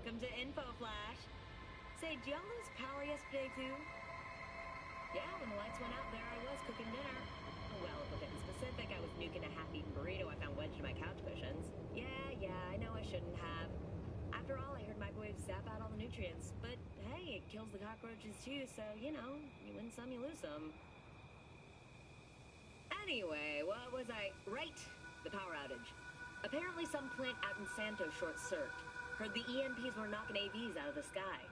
Welcome to Info Flash. Say, did y'all lose power yesterday too? Yeah, when the lights went out, there I was cooking dinner. Oh, well, if we're getting specific, I was nuking a half-eaten burrito I found wedged in my couch cushions. Yeah, I know I shouldn't have. After all, I heard microwaves zap out all the nutrients. But hey, it kills the cockroaches too, so, you know, you win some, you lose some. Anyway, what was I... Right, the power outage. Apparently some plant out in Santo short-circuited. Heard the EMPs were knocking AVs out of the sky.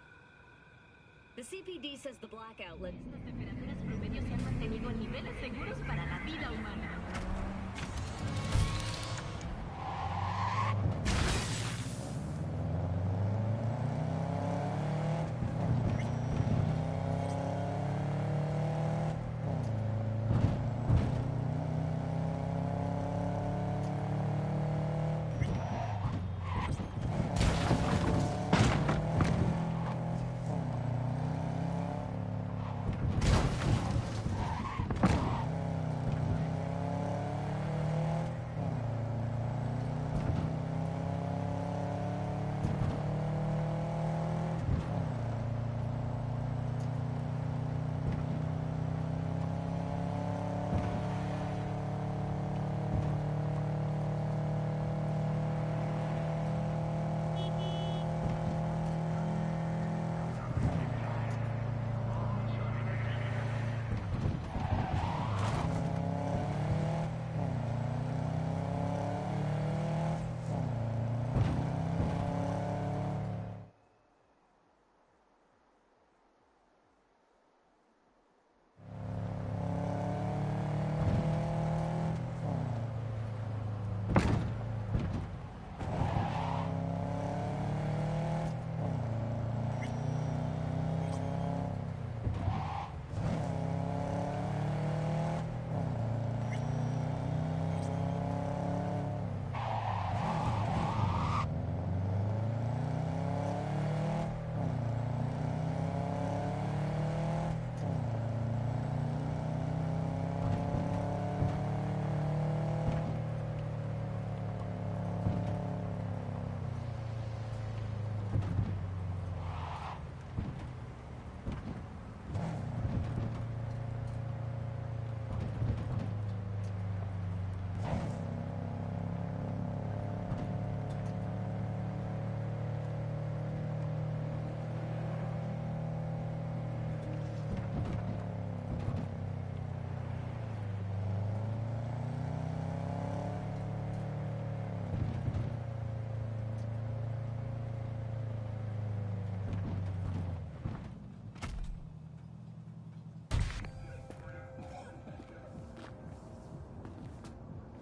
The CPD says the blackout led... Las temperaturas promedio se han mantenido en niveles seguros para la vida humana.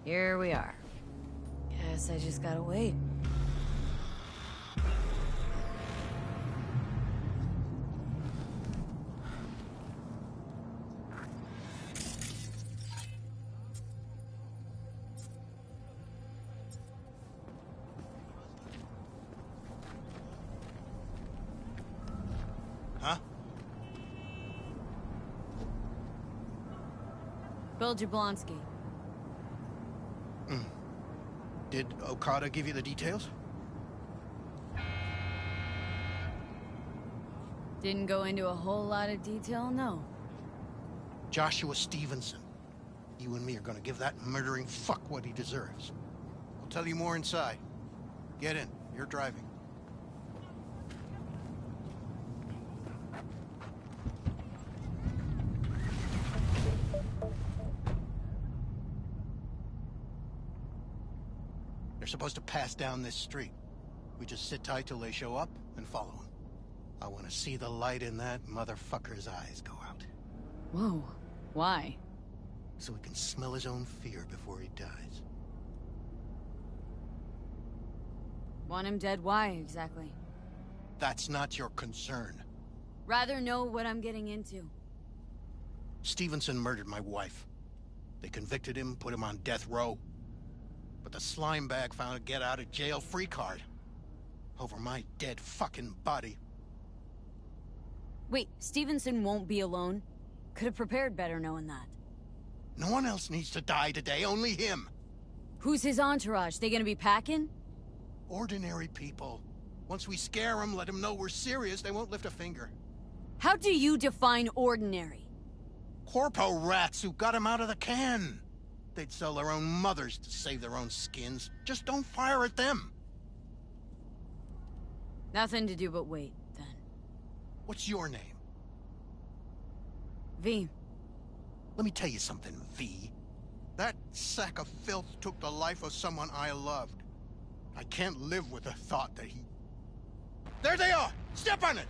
Here we are. Guess I just gotta wait. Huh? Bill Jablonski. Did Okada give you the details? Didn't go into a whole lot of detail, no. Joshua Stevenson. You and me are gonna give that murdering fuck what he deserves. I'll tell you more inside. Get in. You're driving. They're supposed to pass down this street. We just sit tight till they show up and follow them. I want to see the light in that motherfucker's eyes go out. Whoa. Why? So he can smell his own fear before he dies. Want him dead? Why, exactly? That's not your concern. Rather know what I'm getting into. Stevenson murdered my wife. They convicted him, put him on death row. But the slime bag found a get-out-of-jail-free card. Over my dead fucking body. Wait, Stevenson won't be alone? Could have prepared better knowing that. No one else needs to die today, only him. Who's his entourage? They gonna be packing? Ordinary people. Once we scare them, let them know we're serious, they won't lift a finger. How do you define ordinary? Corpo rats who got him out of the can. They'd sell their own mothers to save their own skins. Just don't fire at them. Nothing to do but wait, then. What's your name? V. Let me tell you something, V. That sack of filth took the life of someone I loved. I can't live with the thought that he... There they are! Step on it!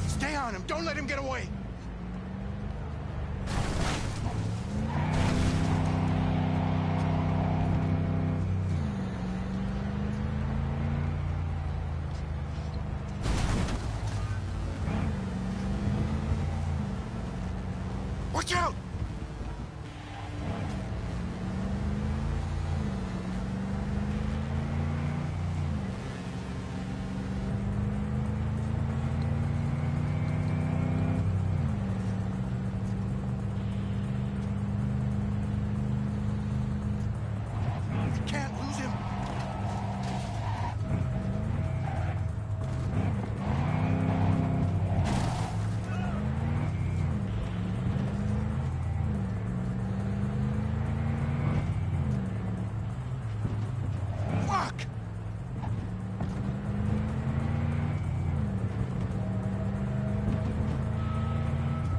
Stay on him! Don't let him get away! Watch out! You can't lose him. Fuck!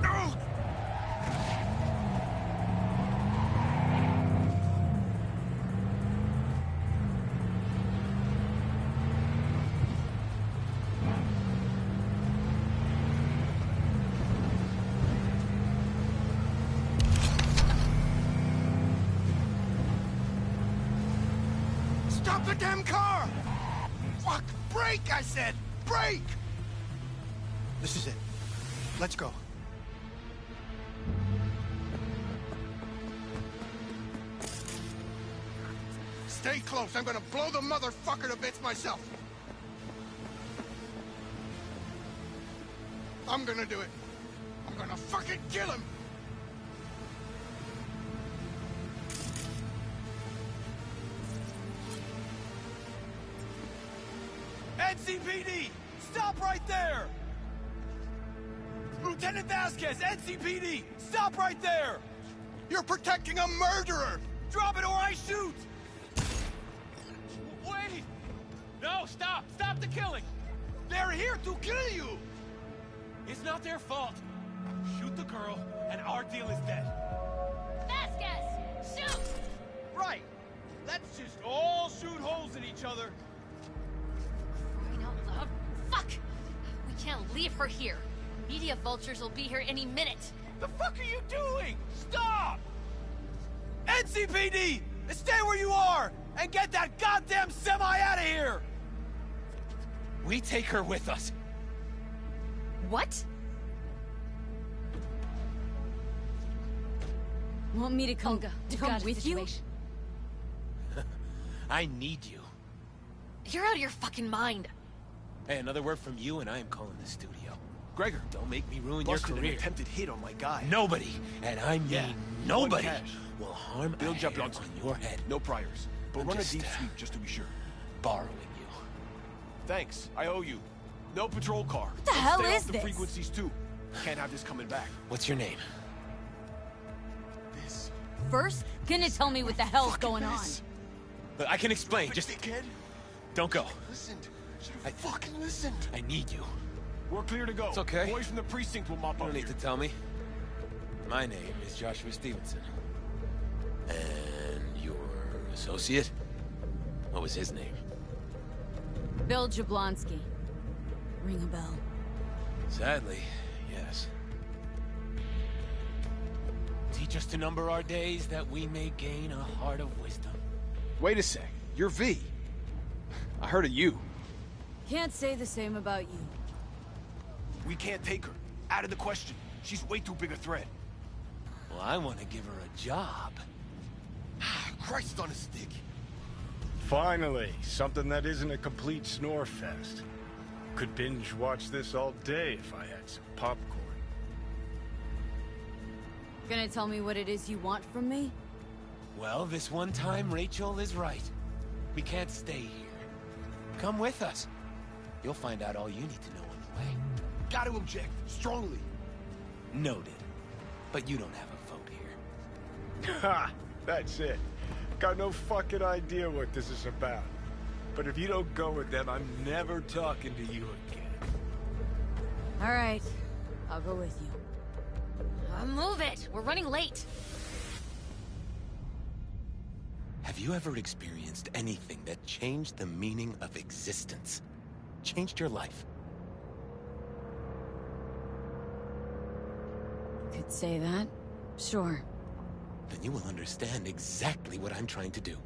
No! Stop the damn car! Fuck! Brake, I said! Brake! This is it. Let's go. Stay close. I'm gonna blow the motherfucker to bits myself. I'm gonna do it. I'm gonna fucking kill him! NCPD! Stop right there! Lieutenant Vasquez, NCPD! Stop right there! You're protecting a murderer! Drop it or I shoot! Wait! No, stop! Stop the killing! They're here to kill you! It's not their fault. Shoot the girl, and our deal is dead. Vasquez! Shoot! Right! Let's just all shoot holes in each other. Crying out loud. Fuck! We can't leave her here. Media vultures will be here any minute. The fuck are you doing? Stop! NCPD! Stay where you are! And get that goddamn semi out of here! We take her with us. What? Want me to come, Olga, we've come got a with you? situation. I need you. You're out of your fucking mind. Hey, another word from you and I am calling the studio. Gregor, don't make me ruin your Busted career. an attempted hit on my guy. Nobody, and I mean Yeah, nobody, one cash. will harm Bill a hair Jablonski. on your head. No priors. But I'm run a just, deep sweep just to be sure. Borrowing you. Thanks. I owe you. No patrol car. What the hell stay is off the this? frequencies too. Can't have this coming back. What's your name? This. First, gonna tell me what the hell's going on. Look, I can explain. Just Dickhead. don't go. Listened. Should have fucking listened. I need you. We're clear to go. It's okay. Boys from the precinct will mop You up don't need here. to tell me. My name is Joshua Stevenson. And your associate? What was his name? Bill Jablonski. Ring a bell. Sadly, yes. Teach us to number our days that we may gain a heart of wisdom. Wait a sec. You're V. I heard of you. Can't say the same about you. We can't take her. Out of the question. She's way too big a threat. Well, I want to give her a job. Christ on a stick. Finally, something that isn't a complete snore fest. Could binge watch this all day if I had some popcorn. gonna tell me what it is you want from me? Well, this one time, Rachel is right. We can't stay here. Come with us. You'll find out all you need to know on the way. Gotta object, strongly. Noted. But you don't have a vote here. Ha! That's it. Got no fucking idea what this is about. But if you don't go with them, I'm never talking to you again. Alright, I'll go with you. Move it! We're running late! Have you ever experienced anything that changed the meaning of existence? Changed your life? Could say that. Sure. Then you will understand exactly what I'm trying to do.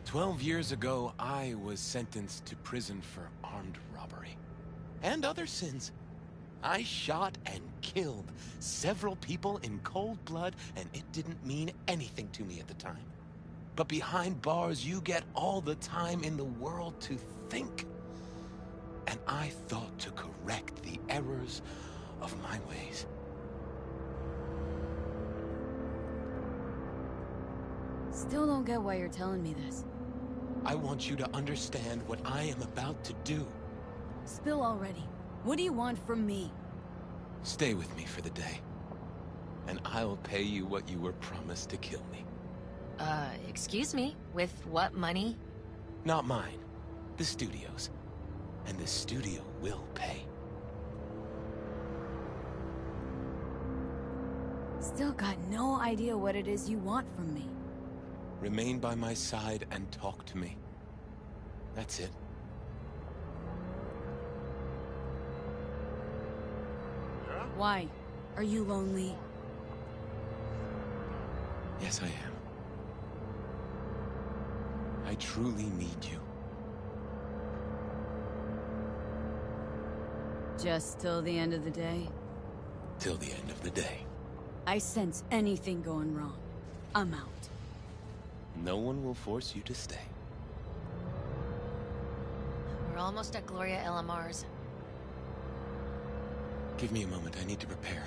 12 years ago, I was sentenced to prison for armed robbery. And other sins. I shot and killed several people in cold blood, and it didn't mean anything to me at the time. But behind bars, you get all the time in the world to think. And I thought to correct the errors of my ways. Still don't get why you're telling me this. I want you to understand what I am about to do. Spill already. What do you want from me? Stay with me for the day, and I'll pay you what you were promised to kill me. Excuse me? With what money? Not mine. The studio's. And the studio will pay. Still got no idea what it is you want from me. Remain by my side and talk to me. That's it. Why? Are you lonely? Yes, I am. I truly need you. Just till the end of the day? Till the end of the day. I sense anything going wrong. I'm out. No one will force you to stay. We're almost at Gloria LMR's. Give me a moment, I need to prepare.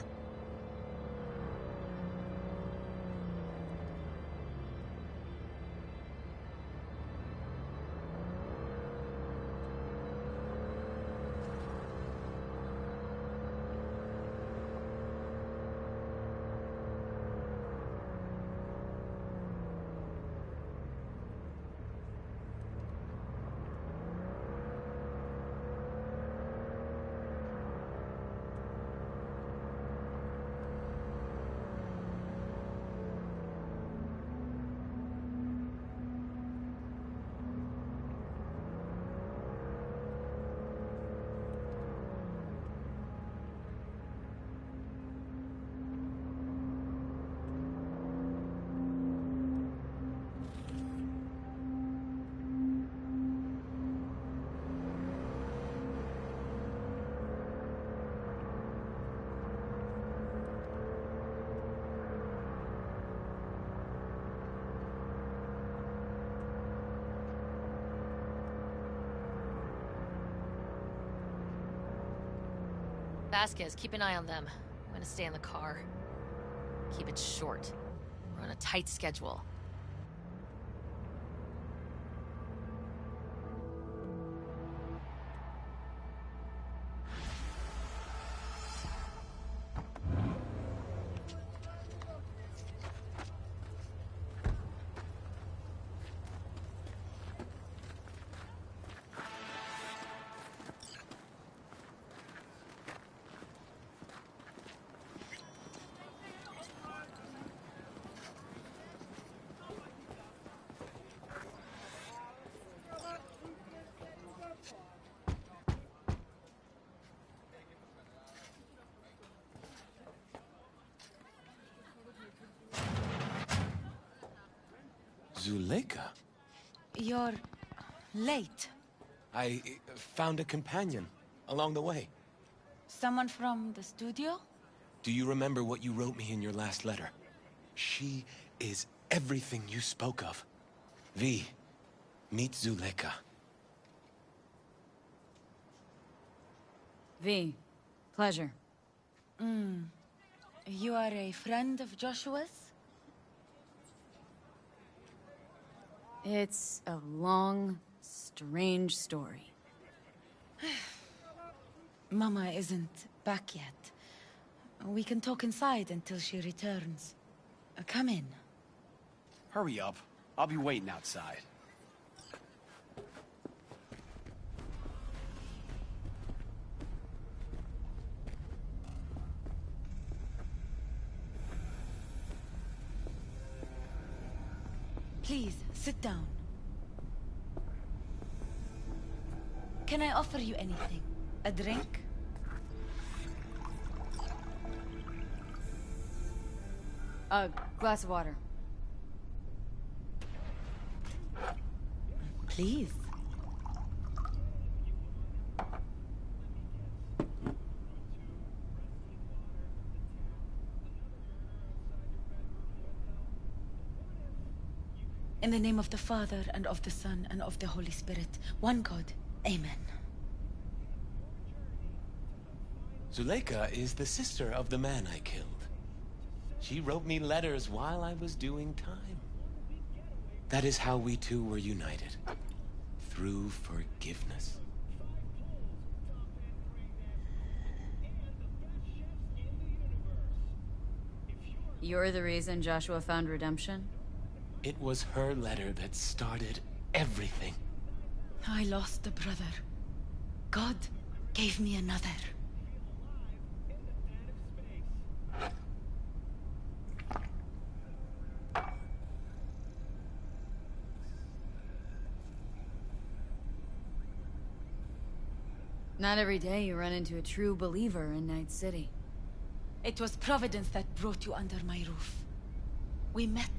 Vasquez, keep an eye on them. I'm gonna stay in the car. Keep it short. We're on a tight schedule. Zuleika? You're late. I found a companion along the way. Someone from the studio? Do you remember what you wrote me in your last letter? She is everything you spoke of. V, meet Zuleika. V, pleasure. You are a friend of Joshua's? It's a long, strange story. Mama isn't back yet. We can talk inside until she returns. Come in. Hurry up. I'll be waiting outside. Please, sit down. Can I offer you anything? A drink? A glass of water. Please. In the name of the Father, and of the Son, and of the Holy Spirit, one God. Amen. Zuleika is the sister of the man I killed. She wrote me letters while I was doing time. That is how we two were united. Through forgiveness. You're the reason Joshua found redemption? It was her letter that started everything. I lost a brother. God gave me another. Not every day you run into a true believer in Night City. It was Providence that brought you under my roof. We met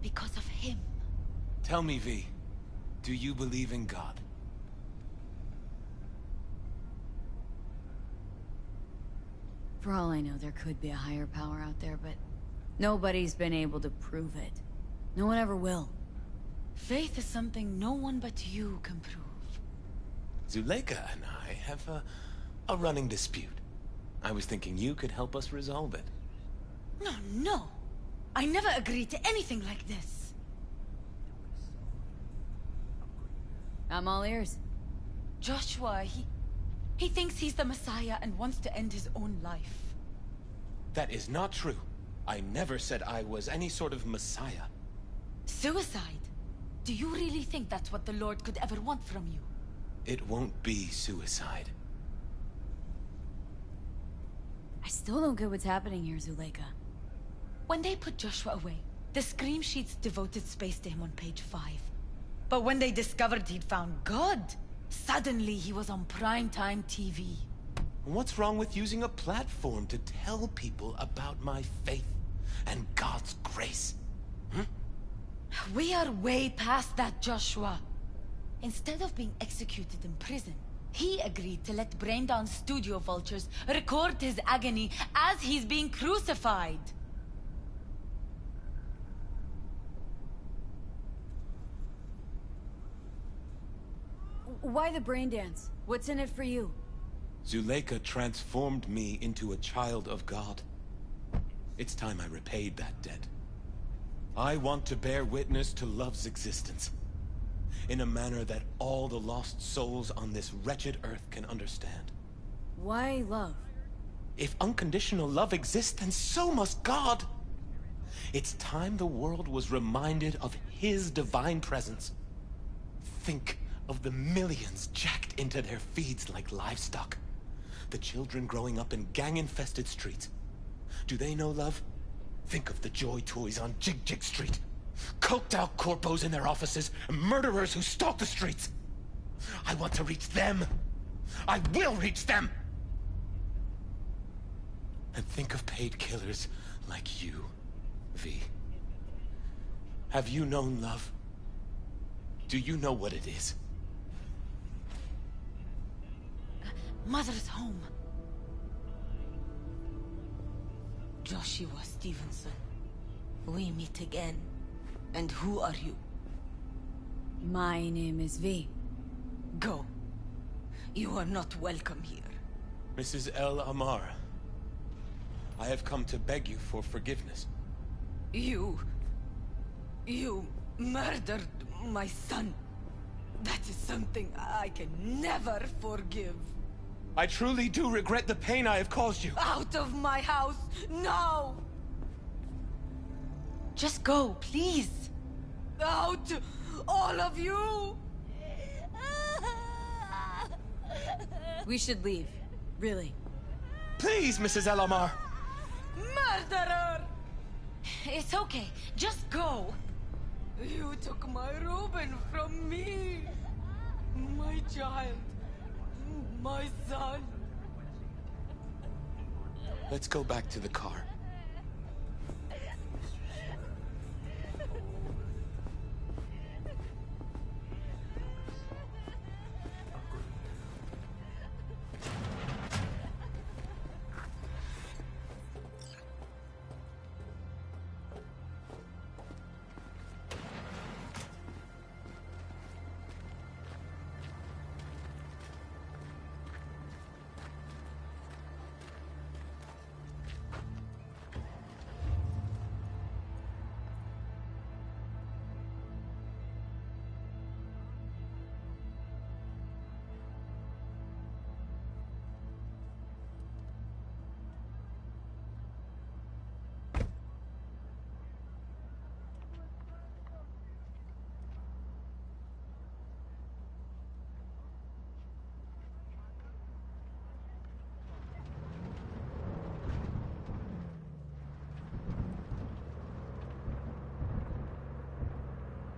because of him. Tell me, V, do you believe in God? For all I know, there could be a higher power out there, but nobody's been able to prove it. No one ever will. Faith is something no one but you can prove. Zuleika and I have a running dispute. I was thinking you could help us resolve it. No. I never agreed to anything like this. I'm all ears. Joshua, he thinks he's the Messiah and wants to end his own life. That is not true. I never said I was any sort of Messiah. Suicide? Do you really think that's what the Lord could ever want from you? It won't be suicide. I still don't get what's happening here, Zuleika. When they put Joshua away, the scream sheets devoted space to him on page 5. But when they discovered he'd found God, suddenly he was on primetime TV. What's wrong with using a platform to tell people about my faith and God's grace? We are way past that, Joshua. Instead of being executed in prison, he agreed to let Braindown studio vultures record his agony as he's being crucified. Why the brain dance? What's in it for you? Zuleika transformed me into a child of God. It's time I repaid that debt. I want to bear witness to love's existence, in a manner that all the lost souls on this wretched earth can understand. Why love? If unconditional love exists, then so must God. It's time the world was reminded of His divine presence. Think of the millions jacked into their feeds like livestock. The children growing up in gang-infested streets. Do they know love? Think of the joy toys on Jig Jig Street. Coked-out corpos in their offices, and murderers who stalk the streets. I want to reach them. I will reach them! And think of paid killers like you, V. Have you known love? Do you know what it is? Mother's home. Joshua Stevenson, we meet again. And who are you? My name is V. Go. You are not welcome here. Mrs. El Amar. I have come to beg you for forgiveness. You murdered my son. That is something I can never forgive. I truly do regret the pain I have caused you. Out of my house, now! Just go, please. Out, all of you! We should leave. Really. Please, Mrs. Elamar! Murderer! It's okay, just go. You took my Reuben from me. My child. My son. Let's go back to the car.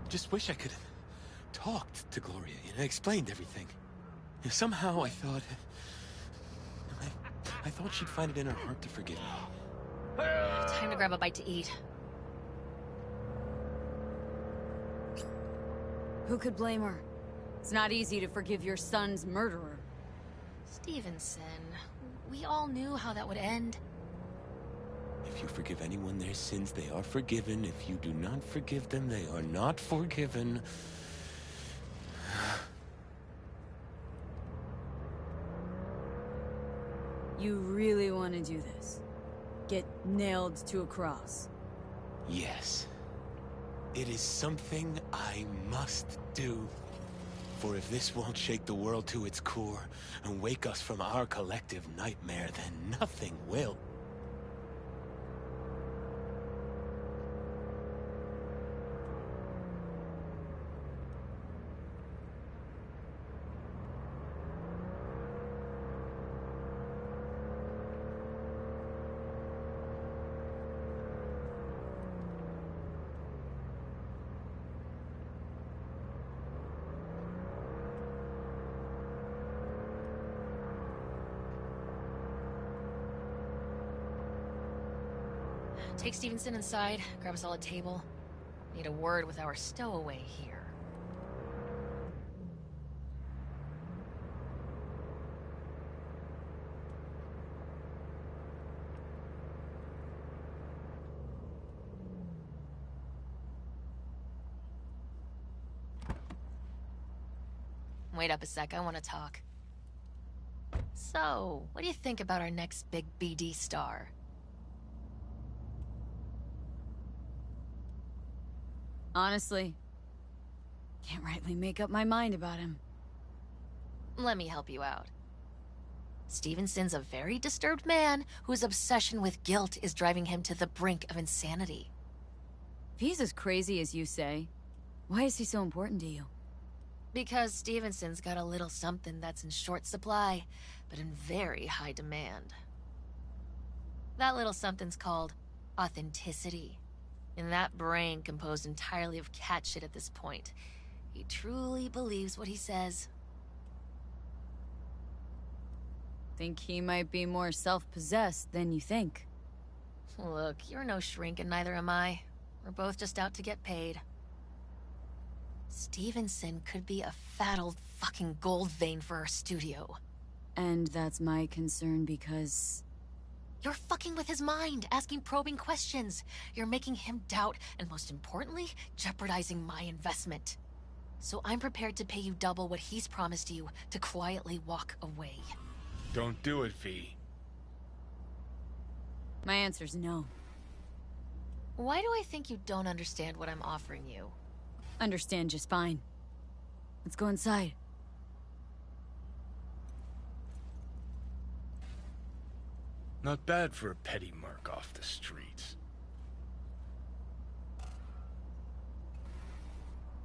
Just wish I could have talked to Gloria, explained everything. Somehow I thought... I thought she'd find it in her heart to forgive me. Time to grab a bite to eat. Who could blame her? It's not easy to forgive your son's murderer. Stevenson, we all knew how that would end. If you forgive anyone their sins, they are forgiven. If you do not forgive them, they are not forgiven. You really want to do this? Get nailed to a cross? Yes. It is something I must do. For if this won't shake the world to its core and wake us from our collective nightmare, then nothing will. Take Stevenson inside, grab us all a table. Need a word with our stowaway here. Wait up a sec, I want to talk. So, what do you think about our next big BD star? Honestly, can't rightly make up my mind about him. Let me help you out. Stevenson's a very disturbed man whose obsession with guilt is driving him to the brink of insanity. If he's as crazy as you say, why is he so important to you? Because Stevenson's got a little something that's in short supply, but in very high demand. That little something's called authenticity. And that brain composed entirely of cat shit at this point. He truly believes what he says. Think he might be more self-possessed than you think. Look, you're no shrink and neither am I. We're both just out to get paid. Stevenson could be a fat old fucking gold vein for our studio. And that's my concern because... You're fucking with his mind, asking probing questions. You're making him doubt, and most importantly, jeopardizing my investment. So I'm prepared to pay you double what he's promised you to quietly walk away. Don't do it, V. My answer's no. Why do I think you don't understand what I'm offering you? Understand just fine. Let's go inside. Not bad for a petty merc off the streets.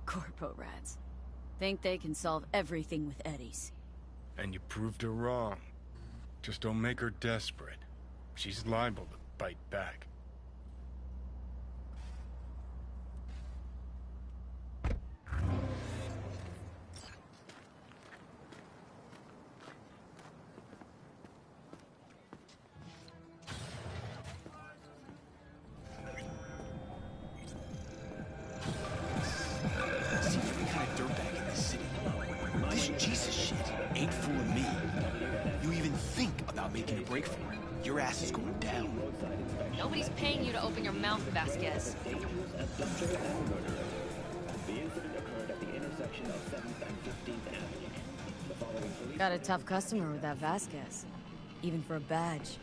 Corpo rats. Think they can solve everything with eddies. And you proved her wrong. Just don't make her desperate. She's liable to bite back. Seems every kind of dirtbag in this city. This Jesus shit ain't fooling me. You even think about making a break for it, your ass is going down. Nobody's paying you to open your mouth, Vasquez. Got a tough customer with that Vasquez. Even for a badge.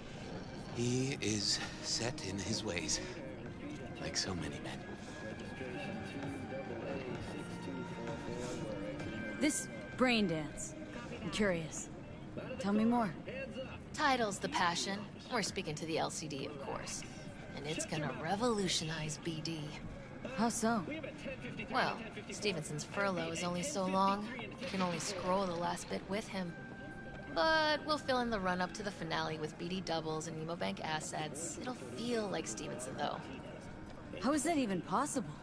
He is set in his ways, like so many men. This brain dance. I'm curious. Tell me more. Title's the passion. We're speaking to the LCD, of course. And it's gonna revolutionize BD. How so? Well, Stevenson's furlough is only so long. You can only scroll the last bit with him. But we'll fill in the run-up to the finale with BD doubles and Nemobank assets. It'll feel like Stevenson, though. How is that even possible?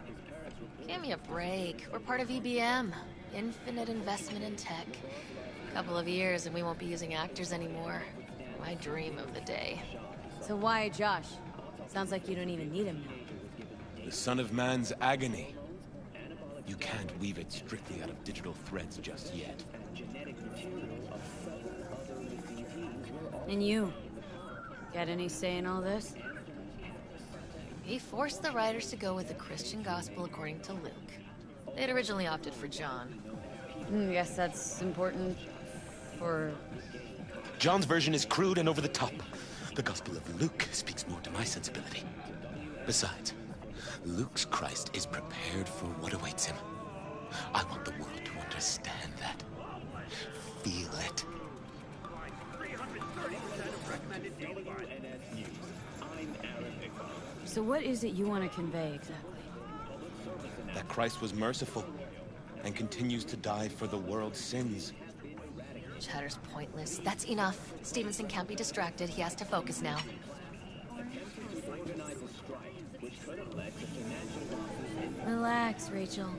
Give me a break. We're part of EBM. Infinite investment in tech. Couple of years and we won't be using actors anymore. My dream of the day. So why Josh? Sounds like you don't even need him now. The son of man's agony. You can't weave it strictly out of digital threads just yet. And you? Got any say in all this? He forced the writers to go with the Christian gospel according to Luke. They'd originally opted for John. Guess that's important for... John's version is crude and over the top. The Gospel of Luke speaks more to my sensibility. Besides, Luke's Christ is prepared for what awaits him. I want the world to understand that. Feel it. So what is it you want to convey exactly? That Christ was merciful and continues to die for the world's sins. Chatter's pointless. That's enough. Stevenson can't be distracted. He has to focus now. Relax, Rachel.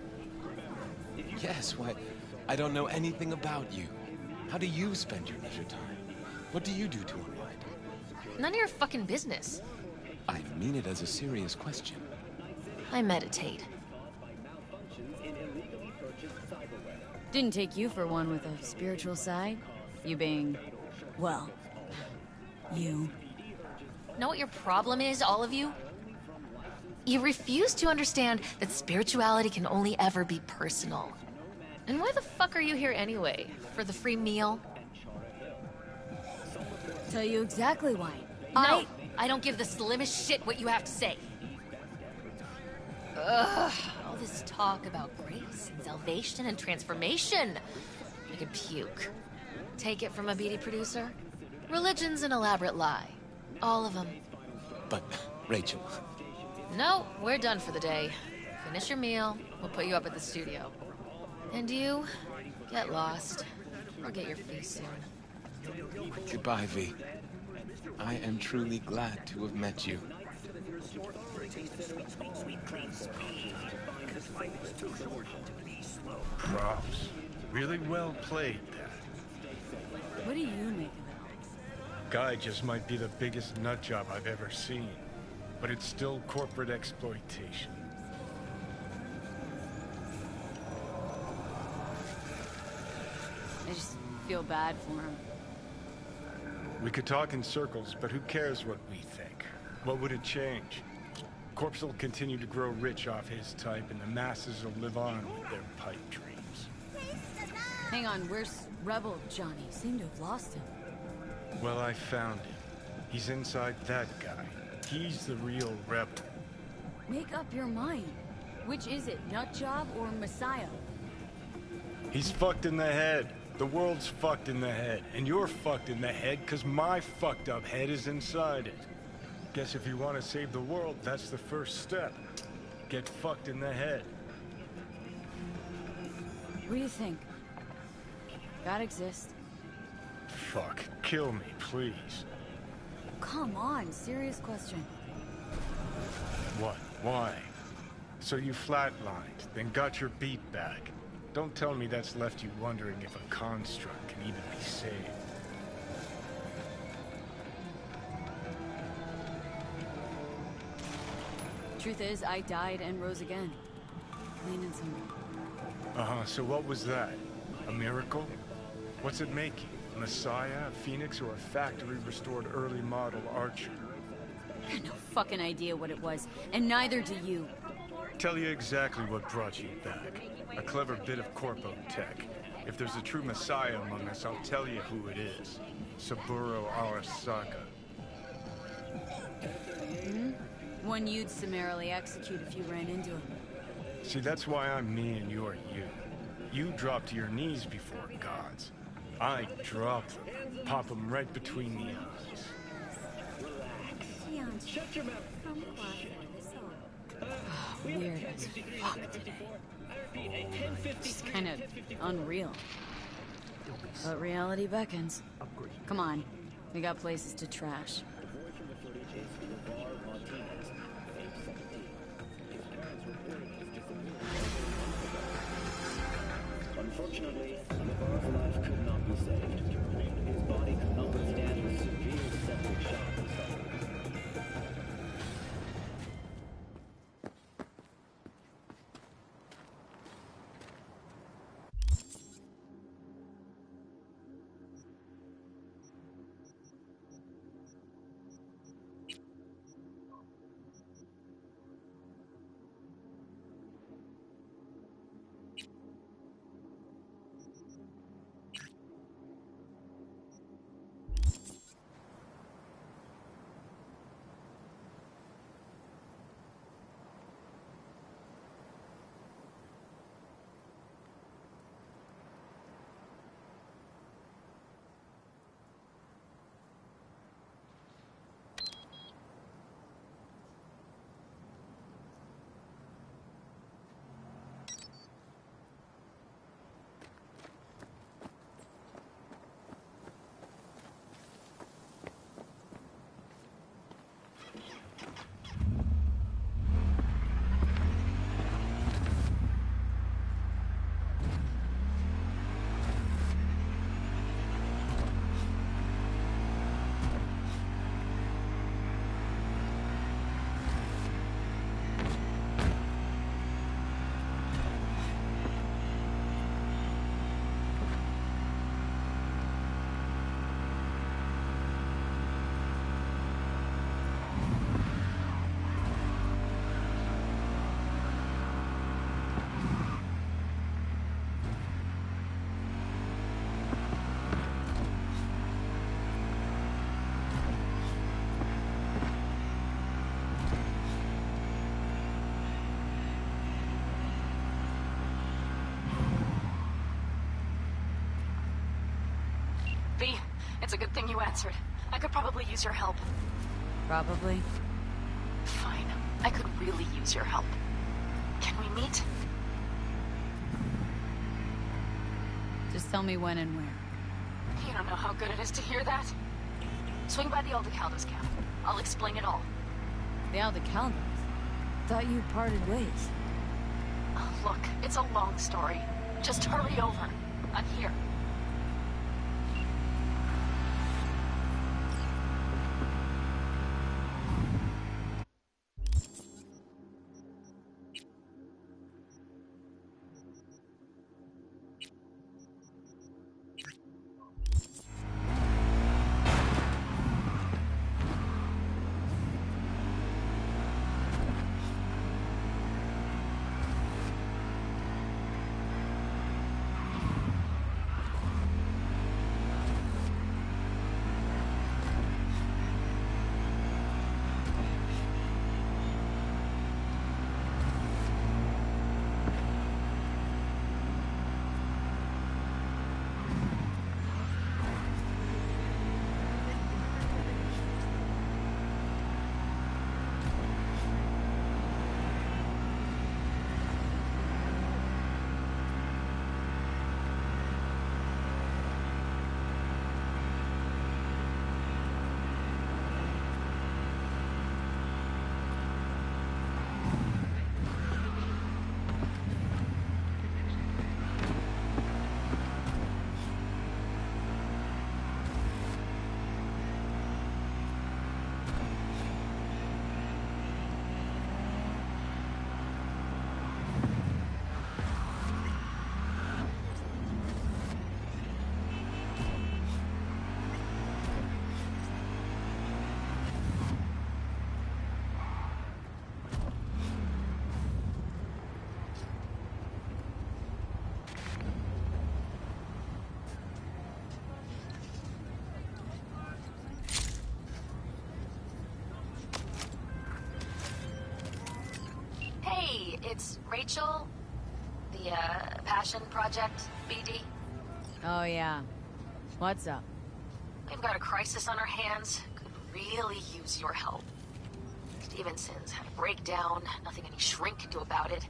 Yes, why? I don't know anything about you. How do you spend your leisure time? What do you do to unwind? None of your fucking business. I mean it as a serious question. I meditate. Didn't take you for one with a spiritual side. You being, well, you. Know what your problem is, all of you? You refuse to understand that spirituality can only ever be personal. And why the fuck are you here anyway? For the free meal? Tell you exactly why. No, I don't give the slimmest shit what you have to say. Ugh, all this talk about grace and salvation and transformation. I could puke. Take it from a BD producer? Religion's an elaborate lie. All of them. But, Rachel... No, we're done for the day. Finish your meal, we'll put you up at the studio. And you, get lost. Or get your fee soon. Goodbye, V. I am truly glad to have met you. Props. Really well played, Dad. What do you make of it all? Guy just might be the biggest nut job I've ever seen. But it's still corporate exploitation. I just feel bad for him. We could talk in circles, but who cares what we think? What would it change? Corpse will continue to grow rich off his type, and the masses will live on with their pipe dreams. Hang on, where's Rebel Johnny? Seem to have lost him. Well, I found him. He's inside that guy. He's the real rebel. Make up your mind. Which is it, Nutjob or Messiah? He's fucked in the head. The world's fucked in the head. And you're fucked in the head because my fucked up head is inside it. Guess if you want to save the world, that's the first step. Get fucked in the head. What do you think? God exists? Fuck. Kill me, please. Come on, serious question. What? Why? So you flatlined, then got your beat back. Don't tell me that's left you wondering if a construct can even be saved. Truth is, I died and rose again. Plain and simple. Uh-huh, so what was that? A miracle? What's it making? A Messiah, a Phoenix, or a factory-restored early model Archer? I had no fucking idea what it was, and neither do you. Tell you exactly what brought you back. A clever bit of corpo tech. If there's a true Messiah among us, I'll tell you who it is. Saburo Arasaka. Hmm? One you'd summarily execute if you ran into him. See, that's why I'm me and you're you. You drop to your knees before gods. I drop them, pop them right between the eyes. Relax. Shut your mouth. Come quiet. Weird as fuck today. Just kind of unreal. But reality beckons. Come on, we got places to trash. Unfortunately, Lavar's life could not be saved. His body could not withstand the severe septic shock he suffered. V, it's a good thing you answered. I could probably use your help. Probably. Fine. I could really use your help. Can we meet? Just tell me when and where. You don't know how good it is to hear that. Swing by the Aldecaldos camp. I'll explain it all. The Aldecaldos? Thought you parted ways. Oh, look, it's a long story. Just hurry over. I'm here. It's Rachel, the, Passion Project, BD. Oh, yeah. What's up? We've got a crisis on our hands. Could really use your help. Stevenson's had a breakdown, nothing any shrink can do about it.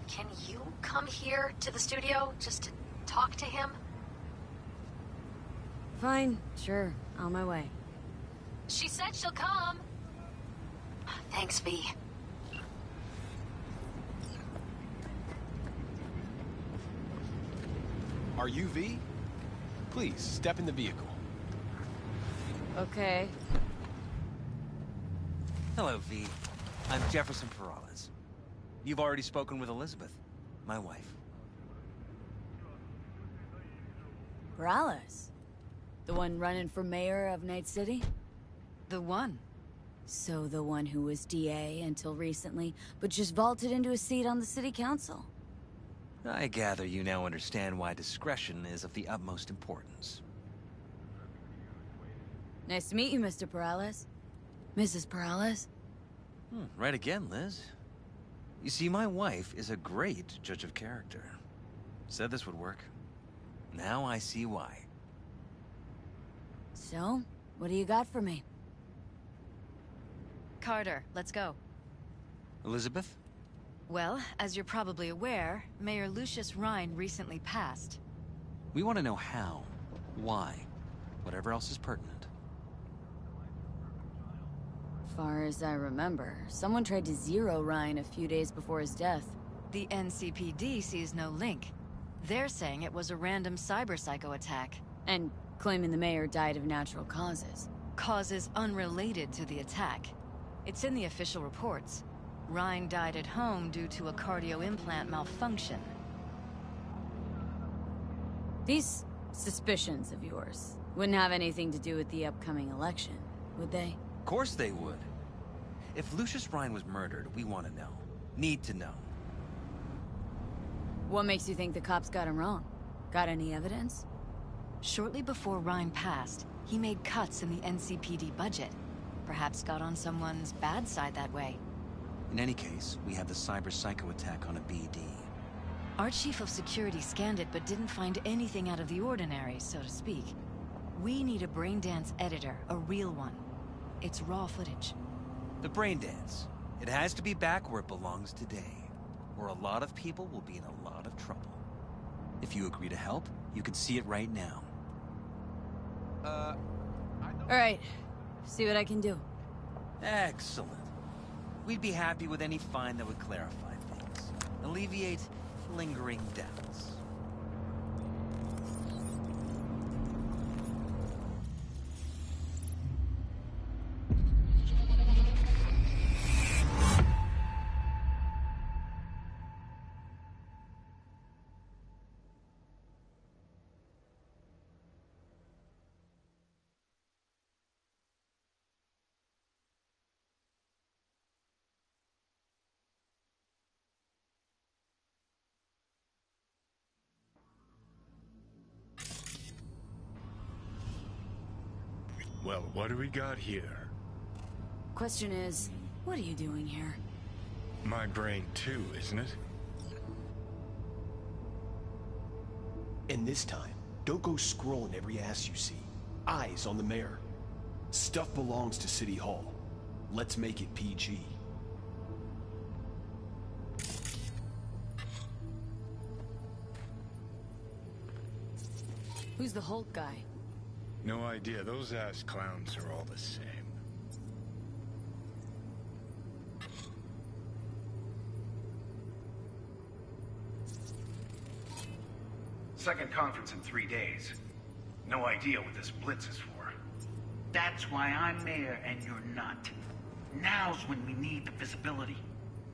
Can you come here to the studio just to talk to him? Fine, sure. On my way. She said she'll come. Thanks, V. Are you V? Please, step in the vehicle. Okay. Hello, V. I'm Jefferson Perales. You've already spoken with Elizabeth, my wife. Perales? The one running for mayor of Night City? The one. So the one who was DA until recently, but just vaulted into a seat on the city council. I gather you now understand why discretion is of the utmost importance. Nice to meet you, Mr. Perales. Mrs. Perales? Right again, Liz. You see, my wife is a great judge of character. Said this would work. Now I see why. So, what do you got for me? Carter, let's go. Elizabeth? Well, as you're probably aware, Mayor Lucius Rhine recently passed. We want to know how, why, whatever else is pertinent. Far as I remember, someone tried to zero Rhine a few days before his death. The NCPD sees no link. They're saying it was a random cyber-psycho attack. And claiming the mayor died of natural causes. Causes unrelated to the attack. It's in the official reports. Rhine died at home due to a cardio implant malfunction. These suspicions of yours wouldn't have anything to do with the upcoming election, would they? Of course they would. If Lucius Rhine was murdered, we want to know. Need to know. What makes you think the cops got him wrong? Got any evidence? Shortly before Rhine passed, he made cuts in the NCPD budget. Perhaps got on someone's bad side that way. In any case, we have the cyber-psycho attack on a BD. Our chief of security scanned it but didn't find anything out of the ordinary, so to speak. We need a braindance editor, a real one. It's raw footage. The braindance. It has to be back where it belongs today, or a lot of people will be in a lot of trouble. If you agree to help, you can see it right now. Alright. See what I can do. Excellent. We'd be happy with any find that would clarify things. Alleviate lingering doubts. Well, what do we got here? Question is, what are you doing here? My brain too, isn't it? And this time, don't go scrolling every ass you see. Eyes on the mayor. Stuff belongs to City Hall. Let's make it PG. Who's the Hulk guy? No idea. Those ass clowns are all the same. Second conference in 3 days. No idea what this blitz is for. That's why I'm mayor and you're not. Now's when we need the visibility.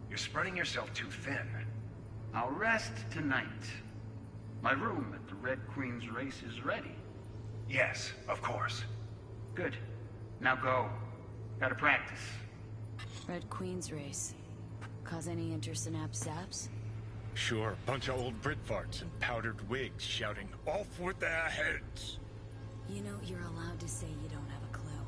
You're spreading yourself too thin. I'll rest tonight. My room at the Red Queen's race is ready. Yes, of course. Good. Now go. Gotta practice. Red Queen's race. Cause any intersynapse zaps? Sure, bunch of old Brit farts in powdered wigs shouting, "Off with their heads!" You know, you're allowed to say you don't have a clue.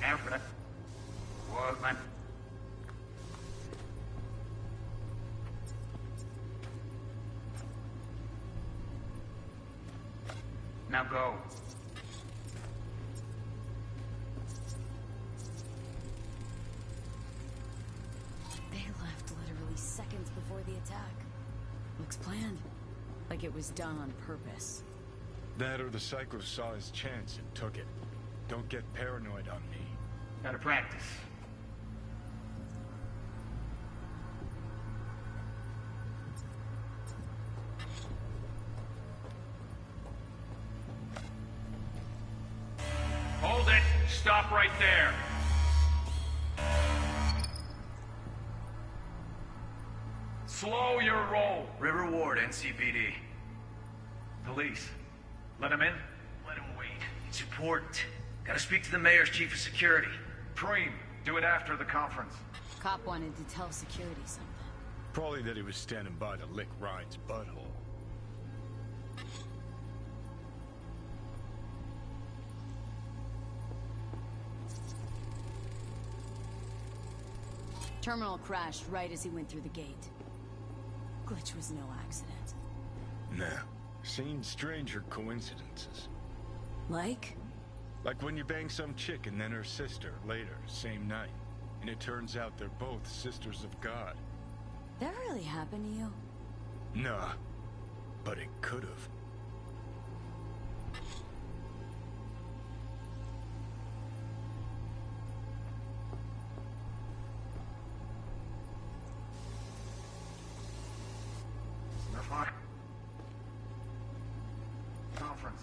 Everett. Workman. Now go. They left literally seconds before the attack. Looks planned. Like it was done on purpose. That or the Psycho saw his chance and took it. Don't get paranoid on me. Gotta practice. Hold it! Stop right there! Slow your roll! River Ward, NCPD. Police. Let him in? Let him wait. It's important. Gotta speak to the mayor's chief of security. Preem, do it after the conference. Cop wanted to tell security something. Probably that he was standing by to lick Ryan's butthole. Terminal crashed right as he went through the gate. Glitch was no accident. Nah. Seen stranger coincidences. Like? Like when you bang some chick and then her sister later, same night. And it turns out they're both sisters of God. That really happened to you? Nah. But it could've. Conference.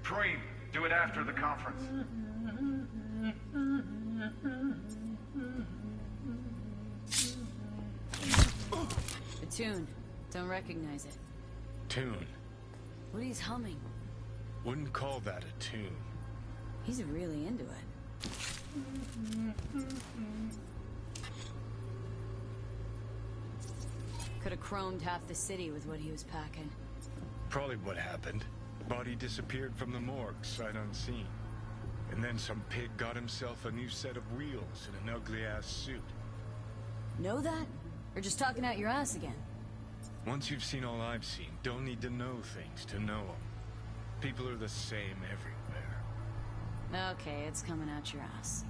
Preem, do it after the conference. The tune. Don't recognize it. Tune. What he's humming. Wouldn't call that a tune. He's really into it. Could have chromed half the city with what he was packing. Probably what happened. Body disappeared from the morgue, sight unseen. And then some pig got himself a new set of wheels and an ugly-ass suit. Know that? Or just talking out your ass again? Once you've seen all I've seen, don't need to know things to know them. People are the same everywhere. Okay, it's coming out your ass.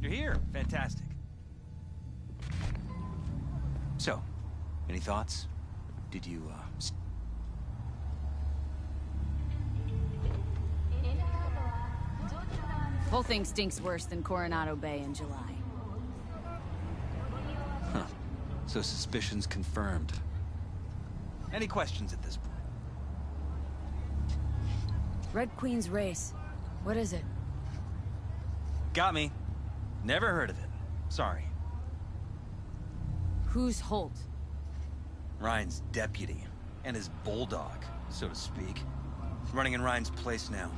You're here. Fantastic. So, any thoughts? Did you, Whole thing stinks worse than Coronado Bay in July. Huh. So suspicions confirmed. Any questions at this point? Red Queen's race. What is it? Got me. Never heard of it. Sorry. Who's Holt? Ryan's deputy. And his bulldog, so to speak. Running in Ryan's place now.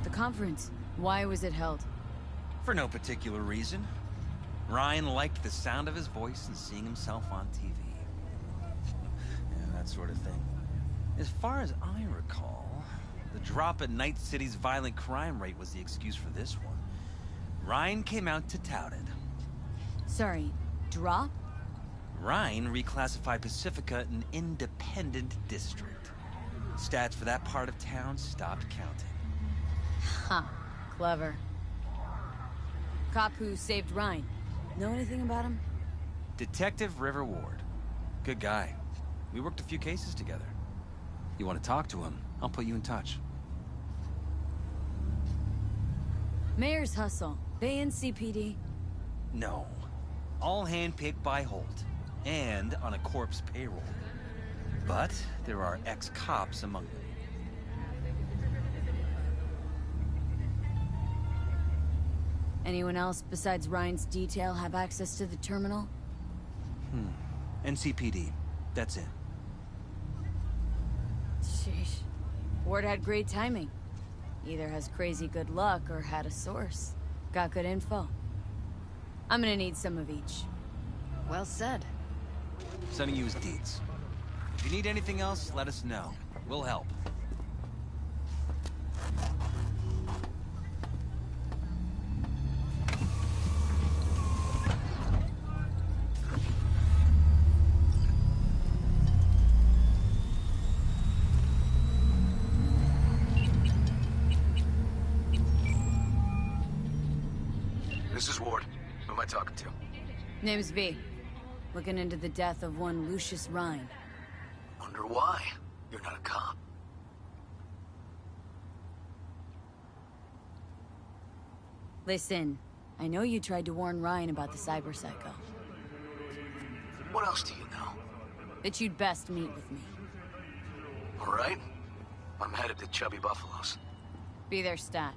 The conference. Why was it held? For no particular reason. Ryan liked the sound of his voice and seeing himself on TV. Yeah, that sort of thing. As far as I recall, the drop in Night City's violent crime rate was the excuse for this one. Ryan came out to tout it. Sorry, drop? Ryan reclassified Pacifica an independent district. Stats for that part of town stopped counting. Huh. Clever. Cop who saved Ryan. Know anything about him? Detective River Ward. Good guy. We worked a few cases together. You want to talk to him, I'll put you in touch. Mayor's hustle. They in CPD? No. All handpicked by Holt. And on a corpse payroll. But there are ex-cops among them. Anyone else besides Ryan's detail have access to the terminal? NCPD. That's it. Sheesh. Ward had great timing. Either has crazy good luck or had a source. Got good info. I'm gonna need some of each. Well said. Sending you his deeds. If you need anything else, let us know. We'll help. This is Ward. Who am I talking to? Name's V. Looking into the death of one Lucius Ryan. Wonder why? You're not a cop. Listen, I know you tried to warn Ryan about the cyber psycho. What else do you know? That you'd best meet with me. All right. I'm headed to Chubby Buffalo's. Be there, stat.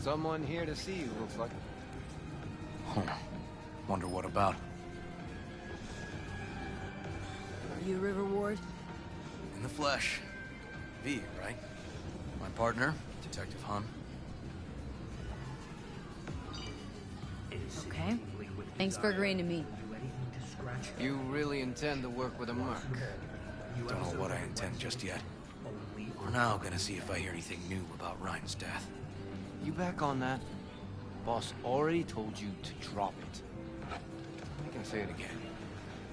Someone here to see you, looks like. Wonder what about. You River Ward? In the flesh. V, right? My partner, Detective Hun. Okay. Thanks for agreeing to meet. You really intend to work with a merc? Don't know what I intend just yet. We're now gonna see if I hear anything new about Ryan's death. You back on that? Boss already told you to drop it. I can say it again.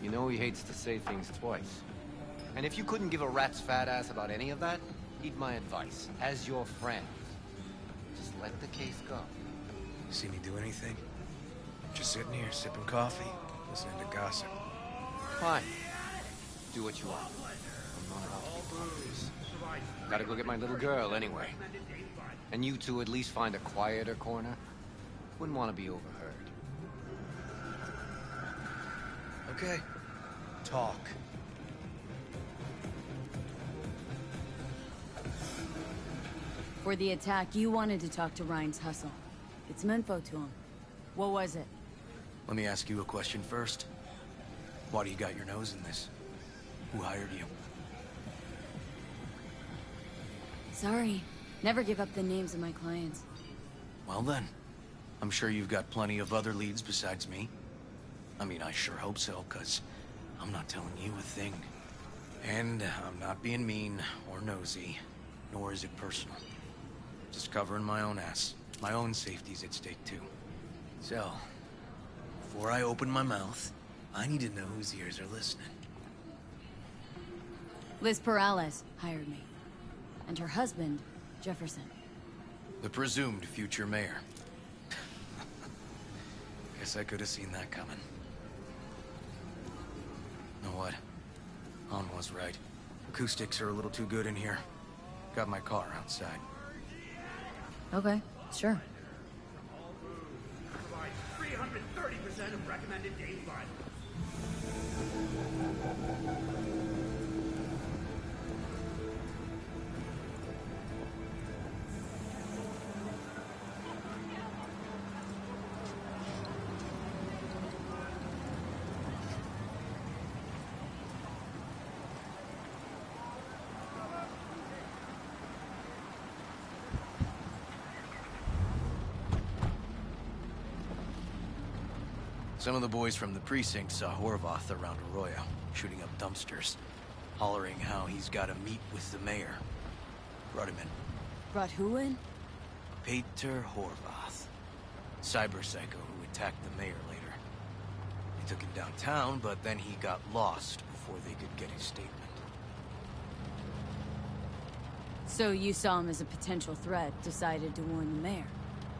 You know he hates to say things twice. And if you couldn't give a rat's fat ass about any of that, heed my advice. As your friend, just let the case go. See me do anything? Just sitting here, sipping coffee, listening to gossip. Fine. Do what you want. I'm not about to be part of this. Gotta go get my little girl anyway. And you two at least find a quieter corner? Wouldn't want to be overheard. Okay. Talk. For the attack, you wanted to talk to Ryan's hustle. Get some info to him. What was it? Let me ask you a question first. Why do you got your nose in this? Who hired you? Sorry. Never give up the names of my clients. Well then, I'm sure you've got plenty of other leads besides me. I mean, I sure hope so, 'cause I'm not telling you a thing. And I'm not being mean or nosy, nor is it personal. Just covering my own ass. My own safety's at stake too. So, before I open my mouth, I need to know whose ears are listening. Liz Perales hired me. And her husband, Jefferson. The presumed future mayor. Guess I could have seen that coming. Know what? Han was right. Acoustics are a little too good in here. Got my car outside. Okay, sure. Provide 330% of recommended day flight. Some of the boys from the precinct saw Horvath around Arroyo, shooting up dumpsters, hollering how he's got to meet with the mayor. Brought him in. Brought who in? Peter Horvath. Cyber psycho who attacked the mayor later. They took him downtown, but then he got lost before they could get his statement. So you saw him as a potential threat, decided to warn the mayor.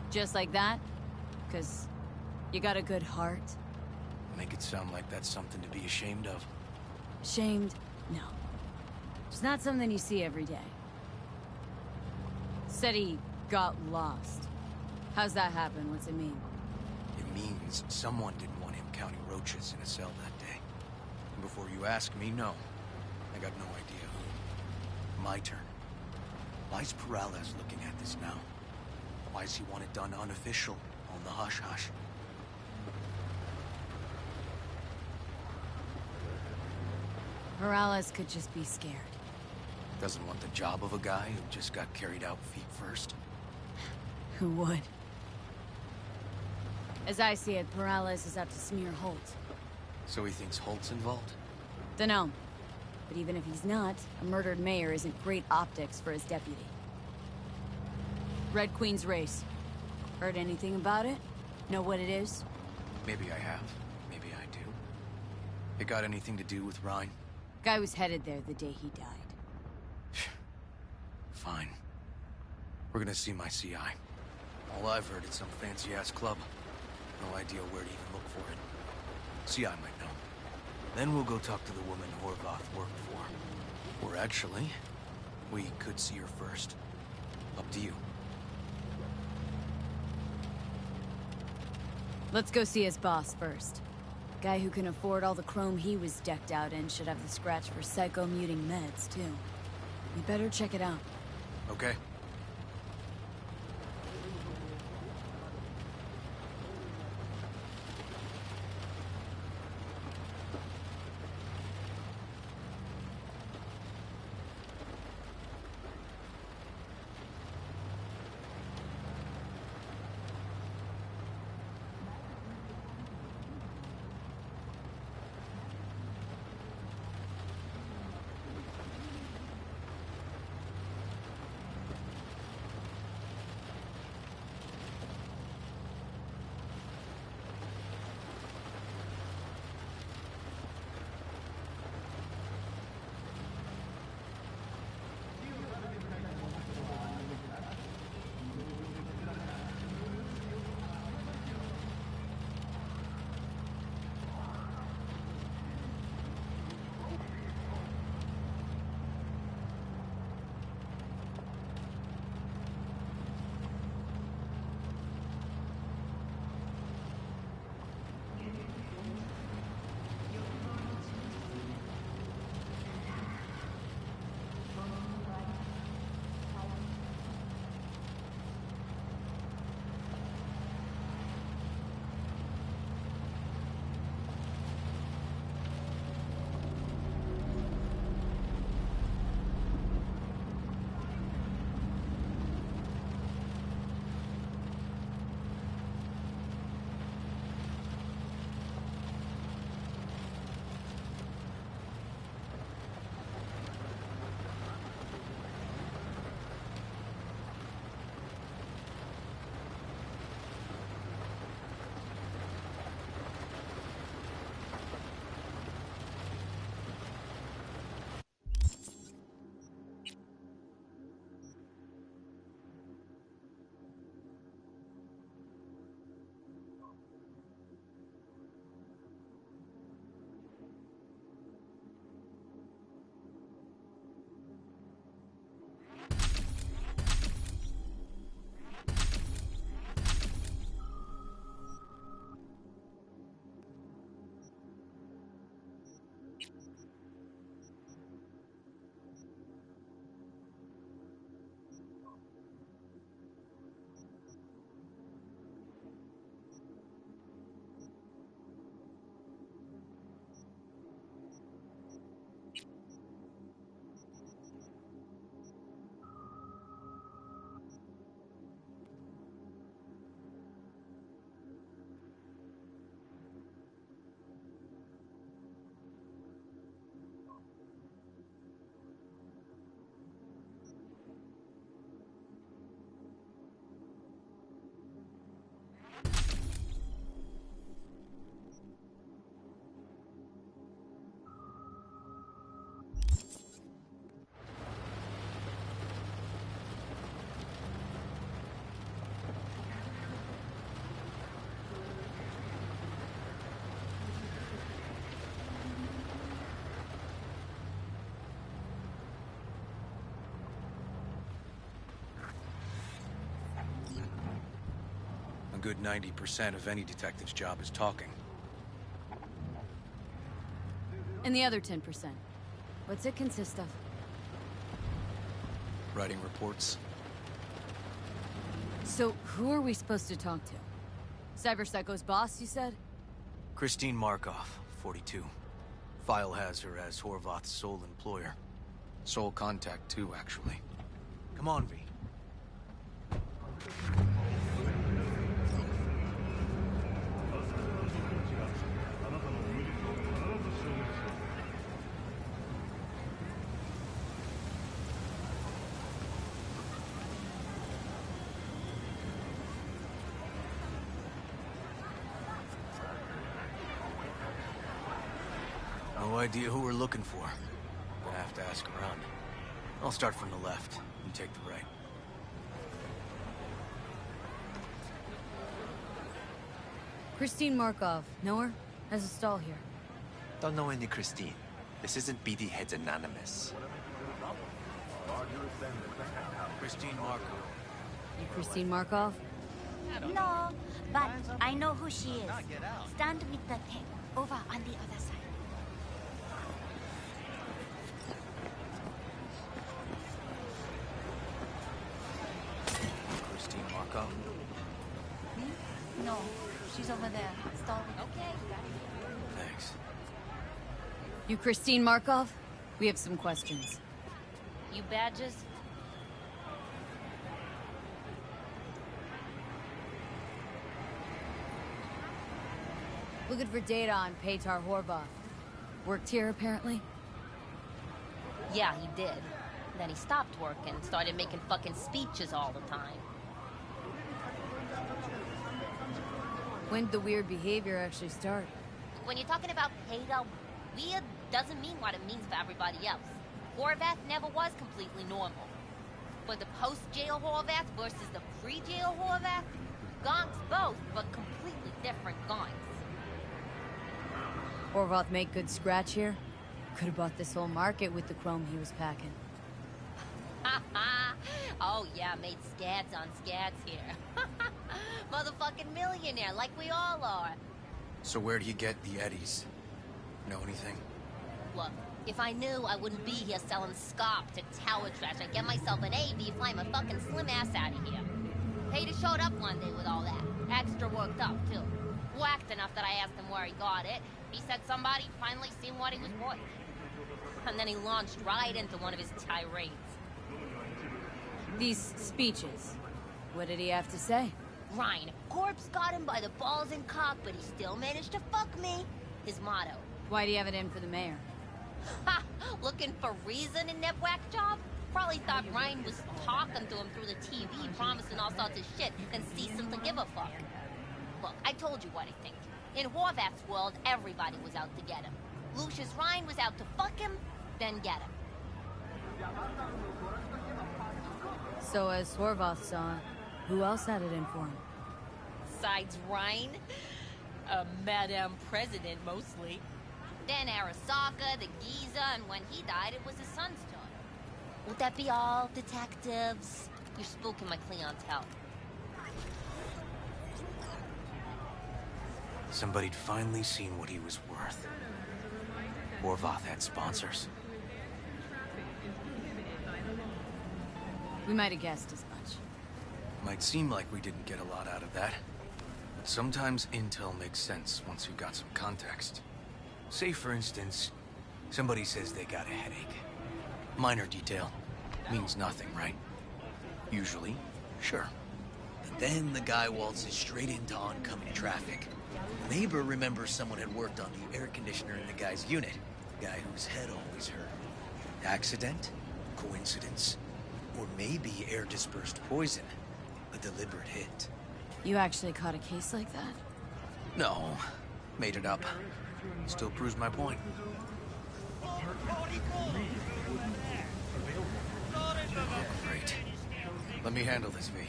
Just like that? 'Cause you got a good heart? Make it sound like that's something to be ashamed of. Shamed? No. It's not something you see every day. Said he got lost. How's that happen? What's it mean? It means someone didn't want him counting roaches in a cell that day. And before you ask me, no. I got no idea who. My turn. Why's Perales looking at this now? Why's he want it done unofficial, on the hush-hush? Morales could just be scared. Doesn't want the job of a guy who just got carried out feet first. Who would? As I see it, Perales is out to smear Holt. So he thinks Holt's involved? Dunno. But even if he's not, a murdered mayor isn't great optics for his deputy. Red Queen's race. Heard anything about it? Know what it is? Maybe I have. Maybe I do. It got anything to do with Ryan? Guy was headed there the day he died. Fine. We're gonna see my CI. All I've heard is some fancy-ass club. No idea where to even look for it. CI might know. Then we'll go talk to the woman Horvath worked for. Or actually, we could see her first. Up to you. Let's go see his boss first. Guy who can afford all the chrome he was decked out in should have the scratch for psycho-muting meds, too. We better check it out. Okay. good 90% of any detective's job is talking. And the other 10%? What's it consist of? Writing reports. So, who are we supposed to talk to? Cyberpsycho's boss, you said? Christine Markov, 42. File has her as Horvath's sole employer. Sole contact, too, actually. Come on, V. No idea who we're looking for. Gonna have to ask around. I'll start from the left. You take the right. Christine Markov. Know her? Has a stall here. Don't know any Christine. This isn't BD Heads Anonymous. Christine Markov. You Christine Markov? No, but I know who she is. Stand with the tape. Over on the other side. Christine Markov? No, she's over there. Stall. Okay. Thanks. You Christine Markov? We have some questions. You badges? Looking for data on Petar Horvath. Worked here, apparently? Yeah, he did. Then he stopped working, started making fucking speeches all the time. When did the weird behavior actually start? When you're talking about Peter, weird doesn't mean what it means for everybody else. Horvath never was completely normal. But the post-jail Horvath versus the pre-jail Horvath? Gonks both, but completely different gonks. Horvath make good scratch here? Could have bought this whole market with the chrome he was packing. Oh yeah, made scads on scads here. Motherfucking millionaire, like we all are. So where'd he get the eddies? Know anything? Look, if I knew, I wouldn't be here selling scop to tower trash. I'd get myself an AV, fly my fucking slim ass out of here. Peter showed up one day with all that. Extra worked up, too. Whacked enough that I asked him where he got it. He said somebody finally seen what he was worth. And then he launched right into one of his tirades. These speeches, what did he have to say? Ryan, Corpse got him by the balls and cock, but he still managed to fuck me. His motto. Why do you have it in for the mayor? Ha! Looking for reason in that whack job? Probably thought Ryan was talking to him through the TV, promising all sorts of shit, and ceasing to give a fuck. Look, I told you what I think. In Horvath's world, everybody was out to get him. Lucius Ryan was out to fuck him, then get him. So as Horvath saw, who else had it in for him? Besides Ryan? A Madame President, mostly. Then Arasaka, the Giza, and when he died, it was his son's turn. Would that be all, detectives? You're spooking my clientele. Somebody'd finally seen what he was worth. Horvath had sponsors. We might have guessed as much. Might seem like we didn't get a lot out of that. But sometimes intel makes sense once you've got some context. Say, for instance, somebody says they got a headache. Minor detail. Means nothing, right? Usually, sure. But then the guy waltzes straight into oncoming traffic. The neighbor remembers someone had worked on the air conditioner in the guy's unit. The guy whose head always hurt. Accident? Coincidence? Or maybe air-dispersed poison. A deliberate hit. You actually caught a case like that? No. Made it up. Still proves my point. Great. Let me handle this, V.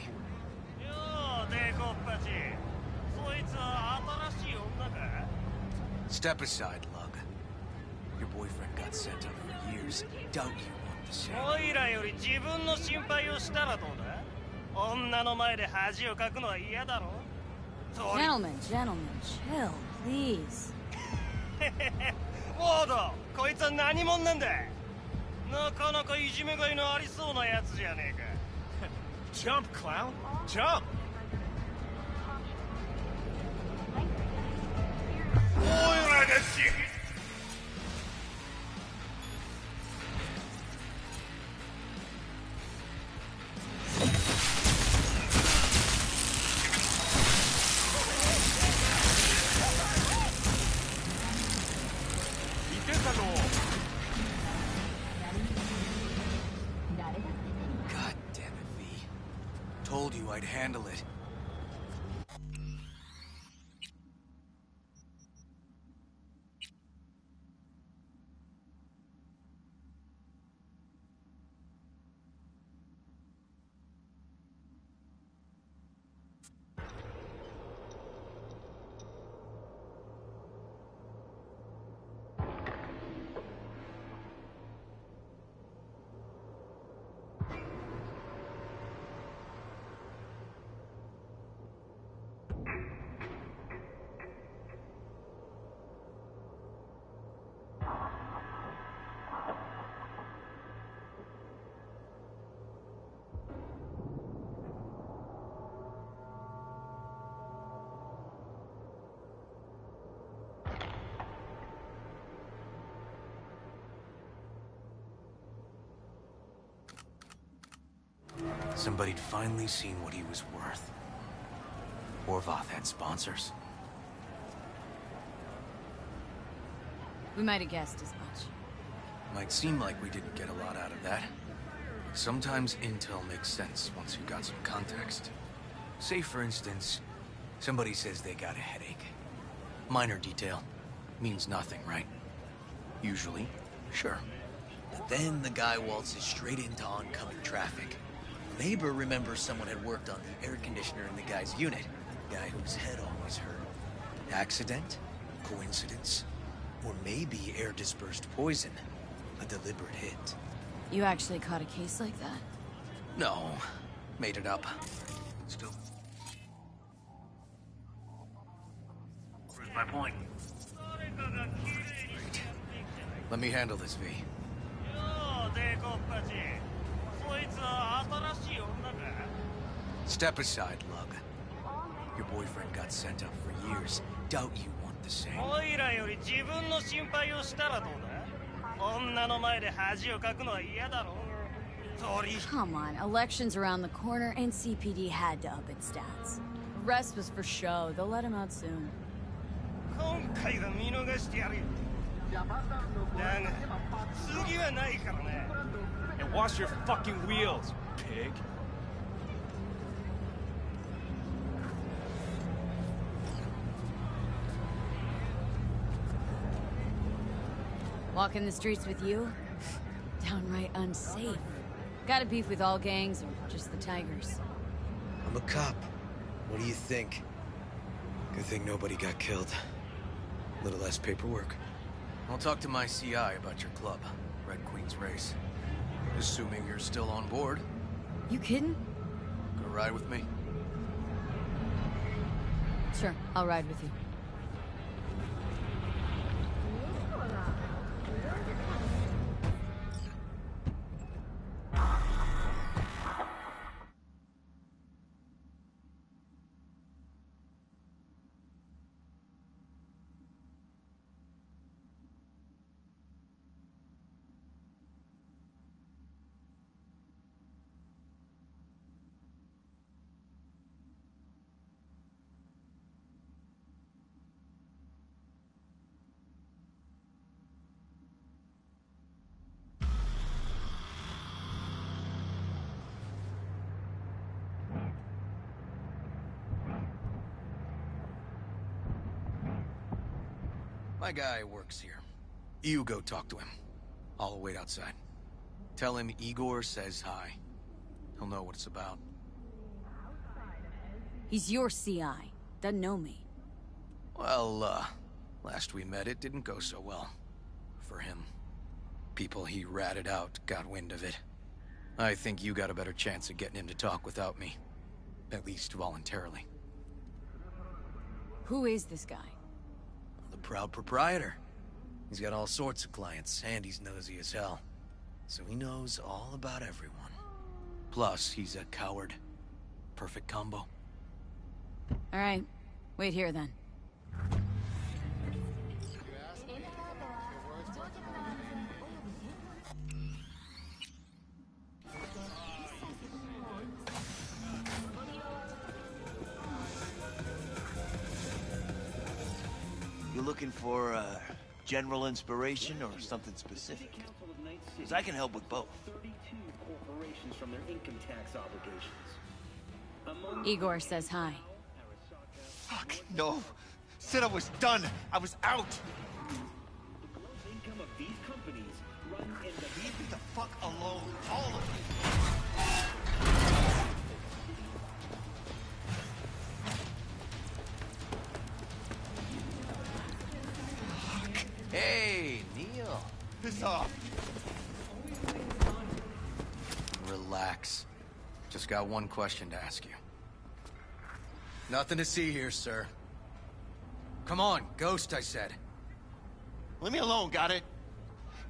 Step aside, Lug. Your boyfriend got sent up for years. Doubt you want the same. オイラより自分の心配をしたらどうだ？女の前で恥をかくのは嫌だろ？ Gentlemen, chill, please. ウォード、こいつは何者なんだ。なかなかいじめがいのありそうなやつじゃねえか。Jump, clown! Jump! おいらがし。God damn it, V. Told you I'd handle it. Somebody'd finally seen what he was worth. Orvoth had sponsors. We might have guessed as much. Might seem like we didn't get a lot out of that. But sometimes intel makes sense once you got some context. Say, for instance, somebody says they got a headache. Minor detail. Means nothing, right? Usually, sure. But then the guy waltzes straight into oncoming traffic. Neighbor remembers someone had worked on the air conditioner in the guy's unit. The guy whose head always hurt. Accident? Coincidence? Or maybe air-dispersed poison. A deliberate hit. You actually caught a case like that? No. Made it up. Still. Proves my point. Great. Let me handle this, V. Step aside, Lug. Your boyfriend got sent up for years. Doubt you want the same. Come on, elections around the corner and CPD had to up its stats. The rest was for show. They'll let him out soon. And wash your fucking wheels, pig. Walking the streets with you? Downright unsafe. Got a beef with all gangs or just the Tigers? I'm a cop. What do you think? Good thing nobody got killed. A little less paperwork. I'll talk to my CI about your club, Red Queen's Race. Assuming you're still on board. You kidding? Gonna ride with me? Sure, I'll ride with you. My guy works here. You go talk to him. I'll wait outside. Tell him Igor says hi. He'll know what it's about. He's your CI. Doesn't know me. Well, last we met it didn't go so well. For him. People he ratted out got wind of it. I think you got a better chance of getting him to talk without me. At least voluntarily. Who is this guy? The proud proprietor. He's got all sorts of clients, and he's nosy as hell. So he knows all about everyone. Plus, he's a coward. Perfect combo. All right. Wait here, then. You looking for general inspiration or something specific? Because I can help with both. 32 corporations from their income tax obligations. Igor says hi. Fuck, no. Said I was done. I was out. The gross income of these companies run in the... Leave me the fuck alone, all of you. Hey, Neil. Piss off. Relax. Just got one question to ask you. Nothing to see here, sir. Come on, Ghost, I said. Leave me alone, got it?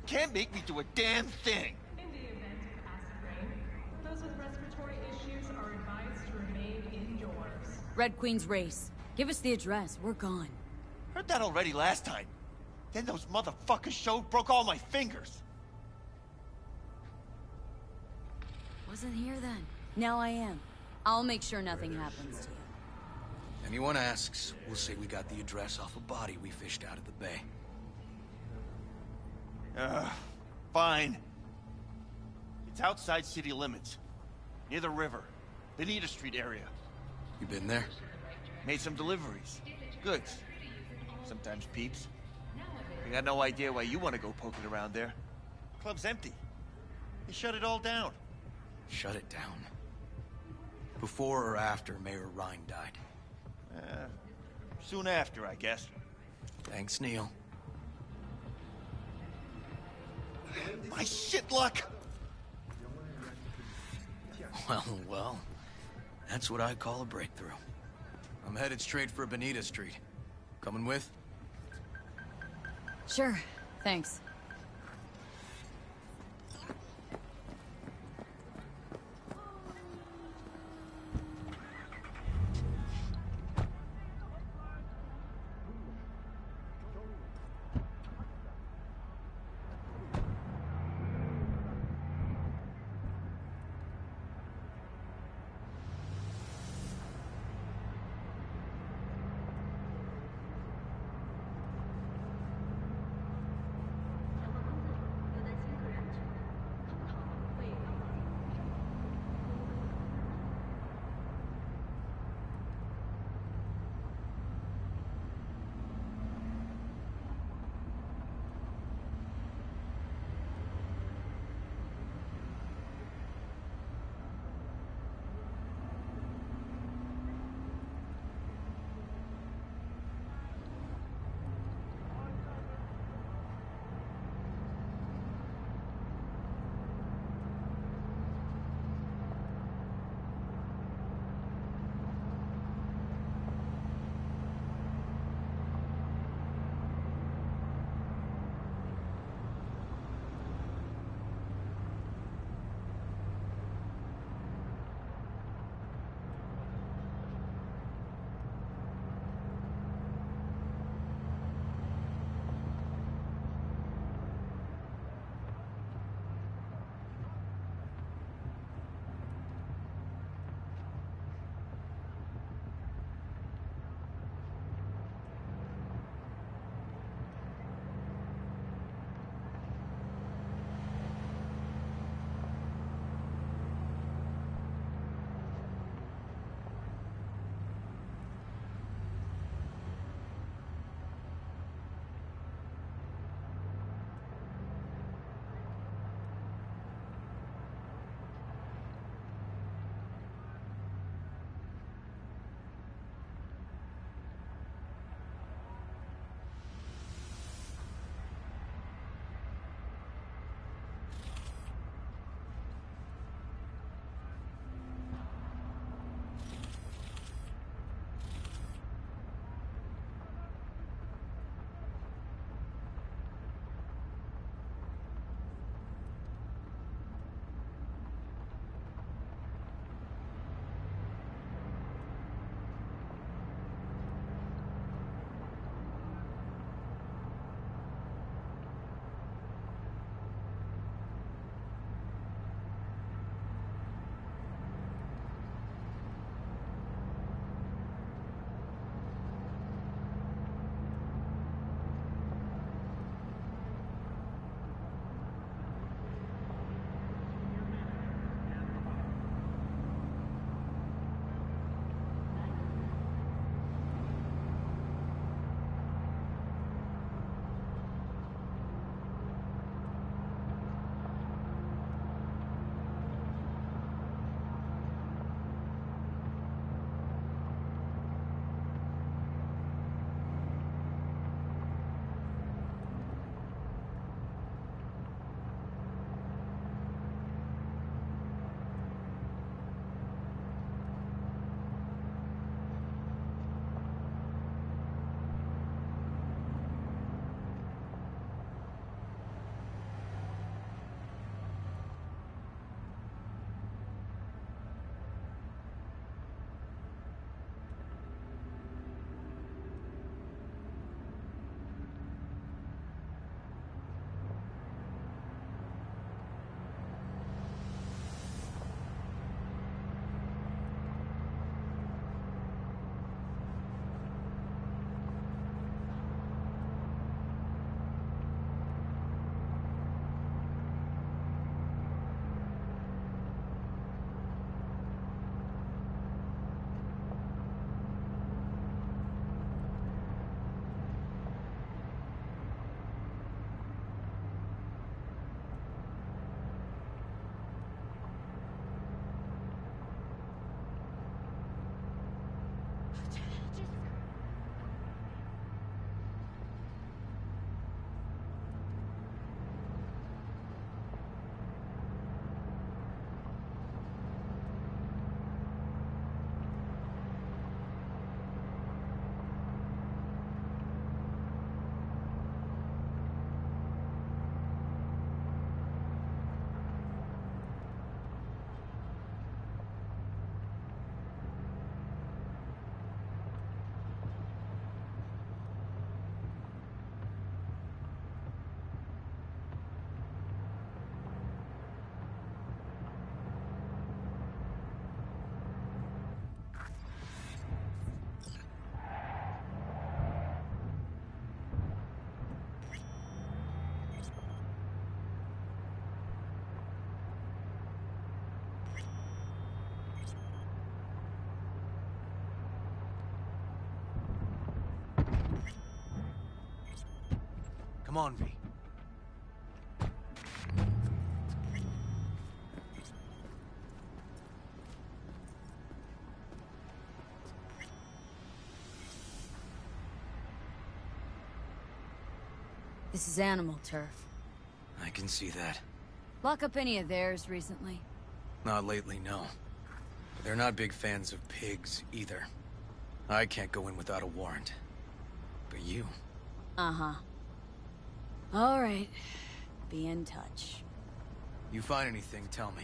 Can't make me do a damn thing. In the event of acid rain, those with respiratory issues are advised to remain indoors. Red Queen's race. Give us the address. We're gone. Heard that already last time. Then those motherfuckers showed, broke all my fingers. Wasn't here then. Now I am. I'll make sure nothing happens to you. Anyone asks, we'll say we got the address off a body we fished out of the bay. Fine. It's outside city limits. Near the river. Benita Street area. You been there? Made some deliveries. Goods. Sometimes peeps. I got no idea why you want to go poking around there. Club's empty. They shut it all down. Shut it down. Before or after Mayor Rhine died? Soon after, I guess. Thanks, Neil. My shit luck! Well, that's what I call a breakthrough. I'm headed straight for Benita Street. Coming with? Sure. Thanks. Come on, V. This is animal turf. I can see that. Lock up any of theirs recently? Not lately, no. But they're not big fans of pigs, either. I can't go in without a warrant. But you... Uh-huh. All right. Be in touch. You find anything, tell me.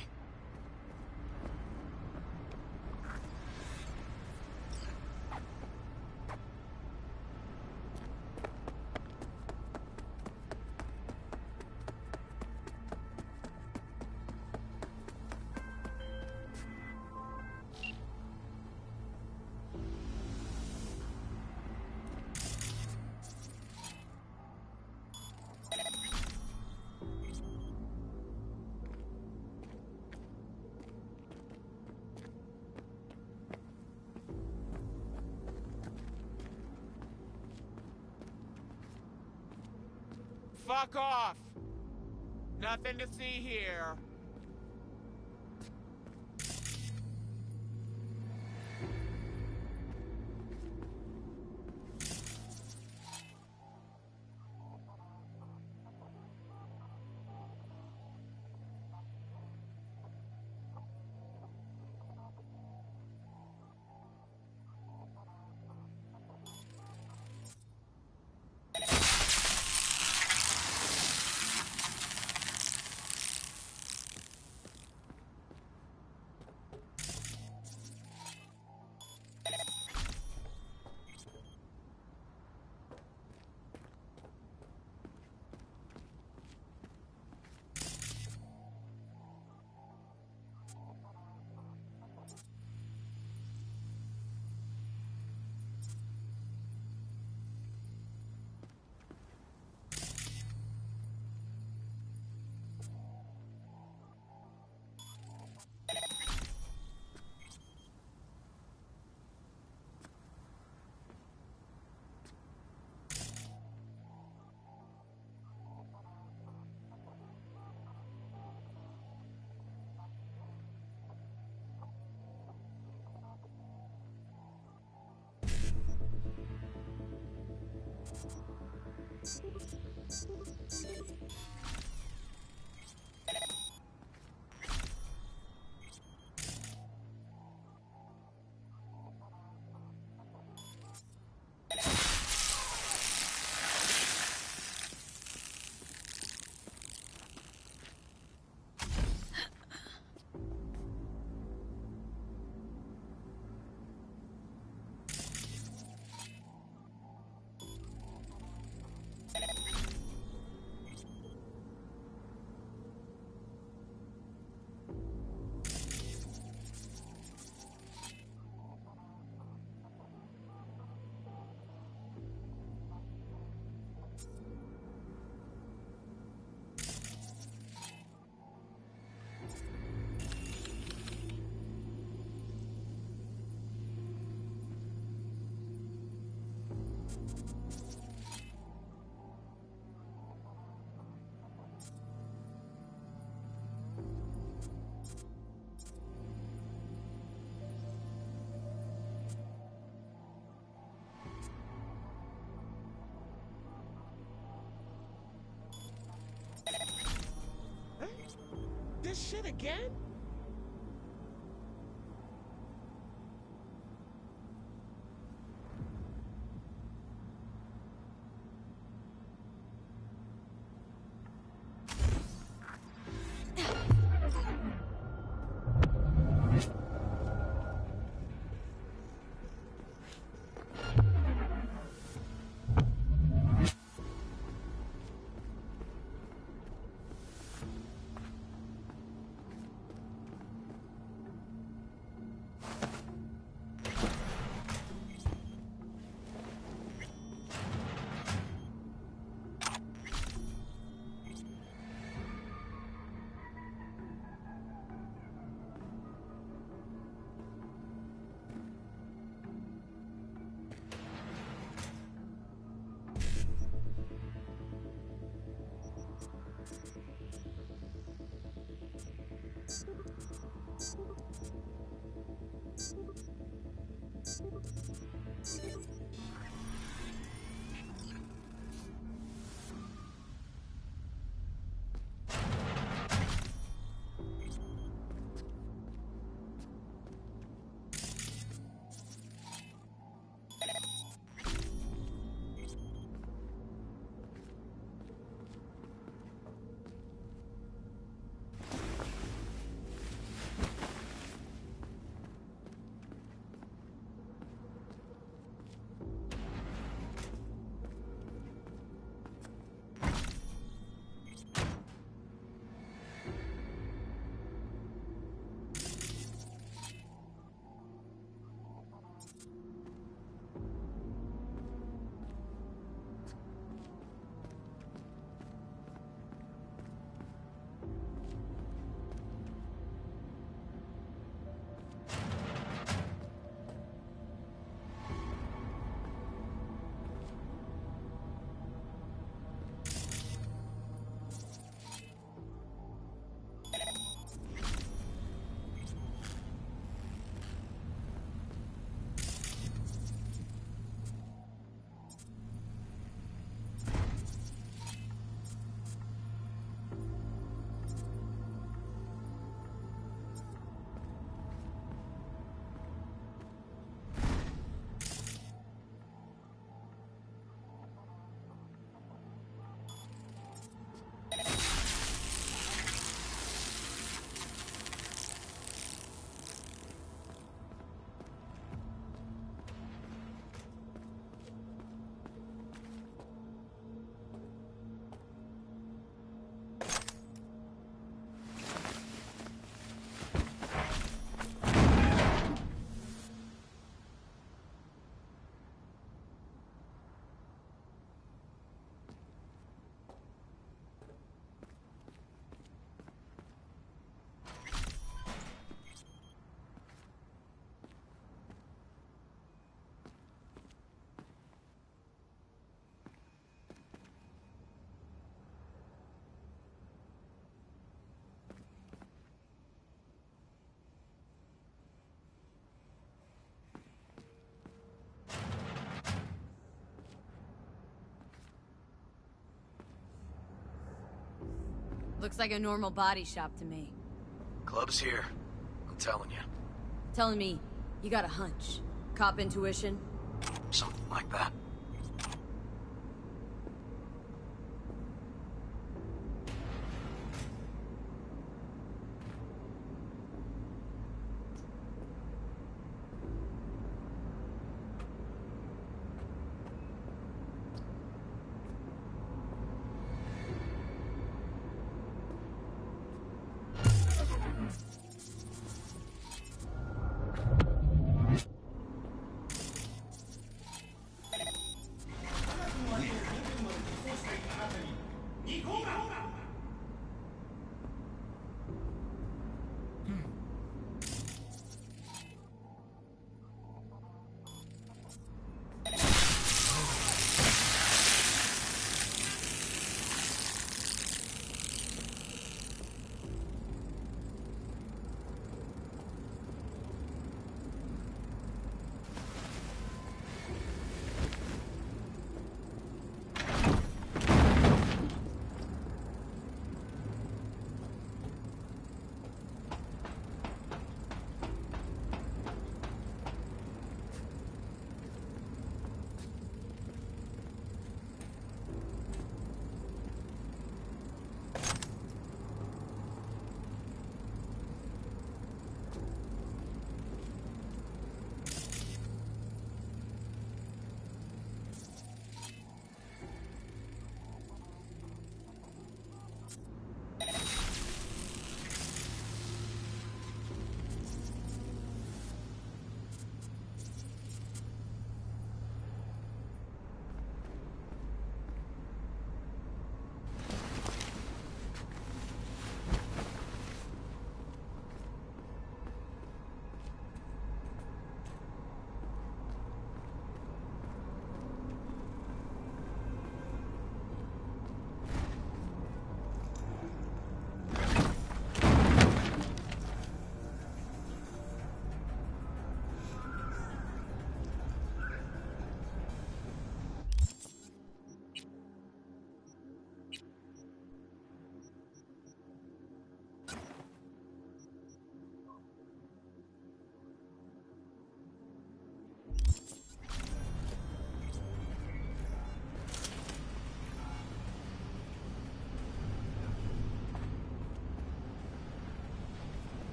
Fuck off! Nothing to see here. This shit again? Looks like a normal body shop to me. Club's here. I'm telling you. Telling me you got a hunch. Cop intuition? Something like that.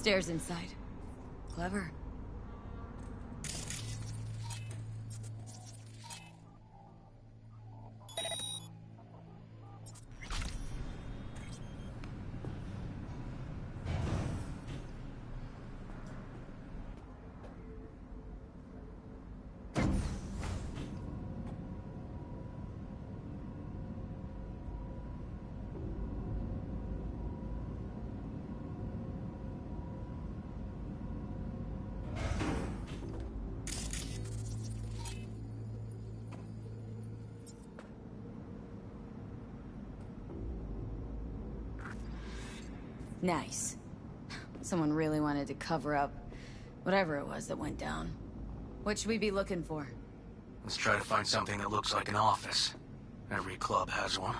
Stairs inside. Clever. Nice. Someone really wanted to cover up whatever it was that went down. What should we be looking for? Let's try to find something that looks like an office. Every club has one.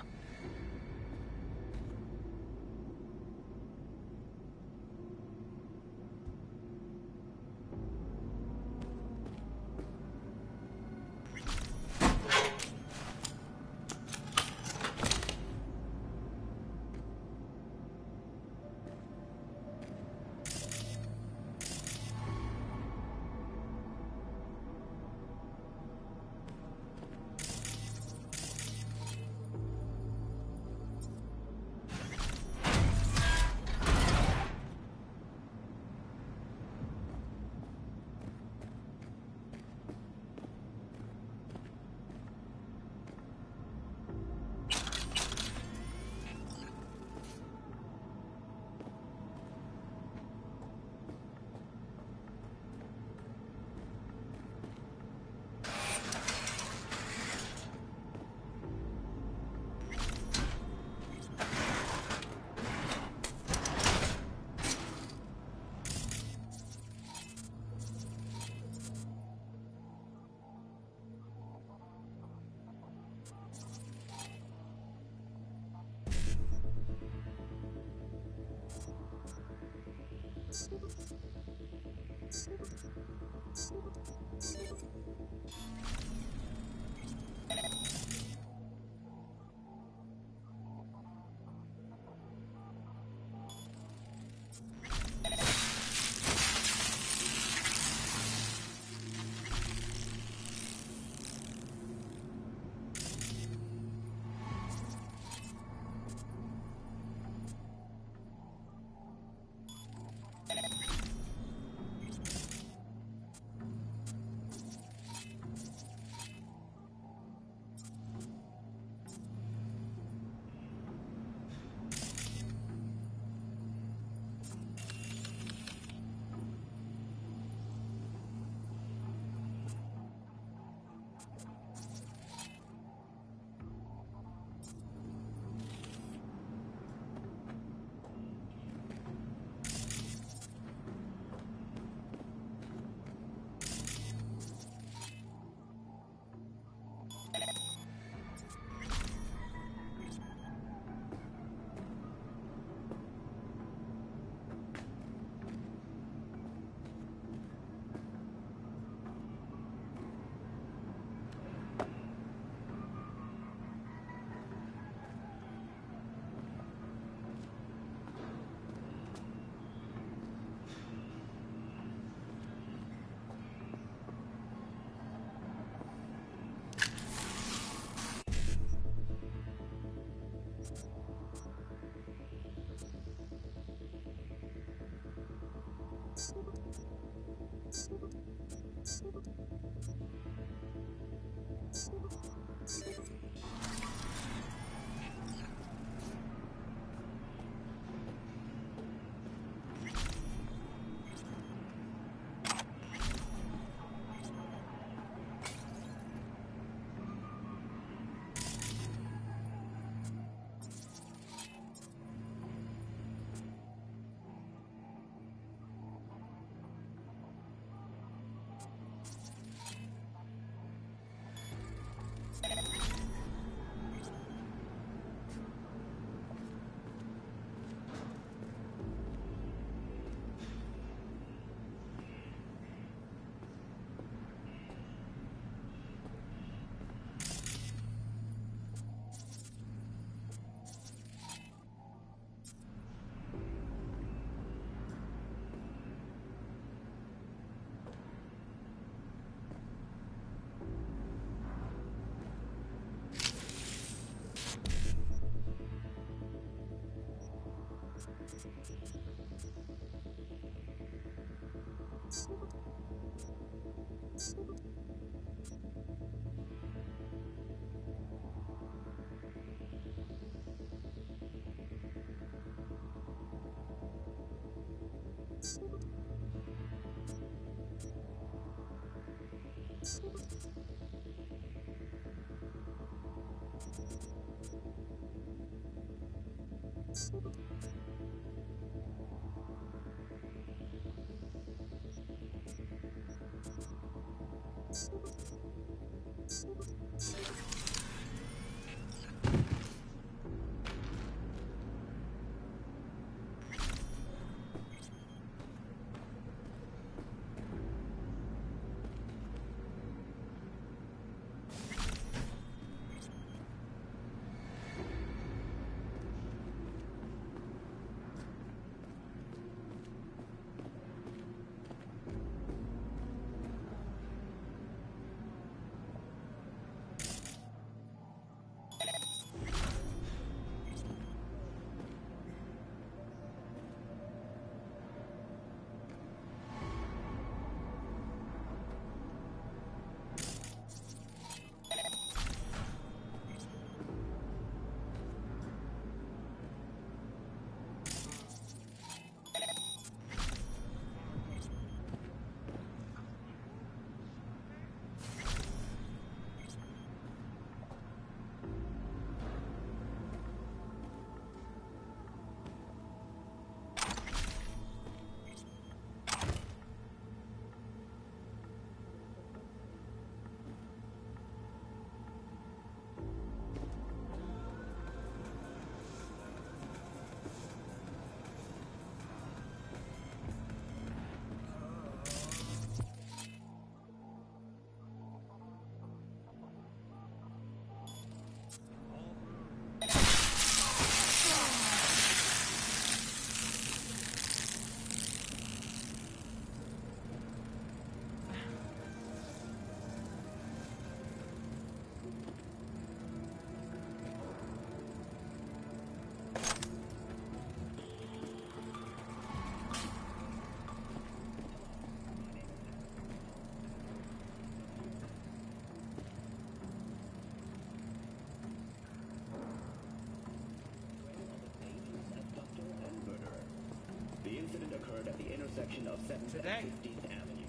The incident occurred at the intersection of 7th and 15th Avenue.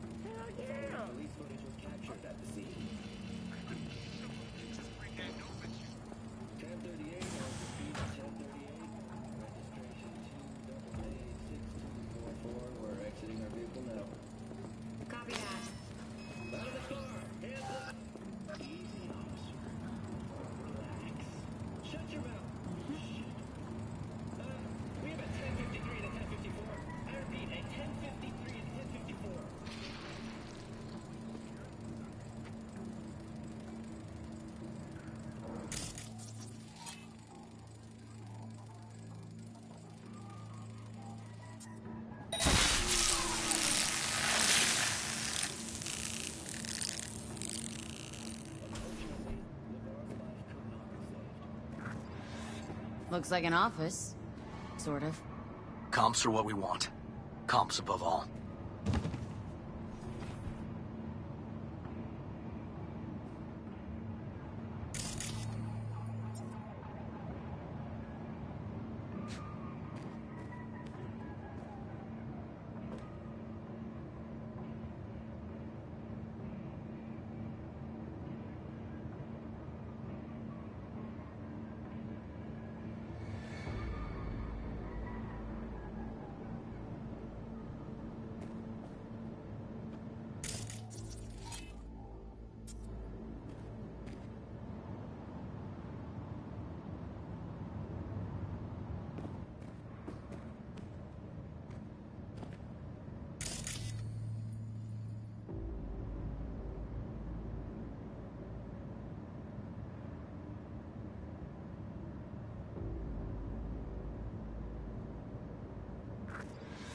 Following police footage was captured at the scene. 1038 on the speed of 1038. Registration 2AA6244. We're exiting our vehicle now. Copy that. Out of the car! Hands up! Easy, officer. Relax. Shut your mouth! We have a 1053 and a 1054. I repeat, a 1053 and a 1054. Looks like an office. Sort of. Comps are what we want. Comps above all.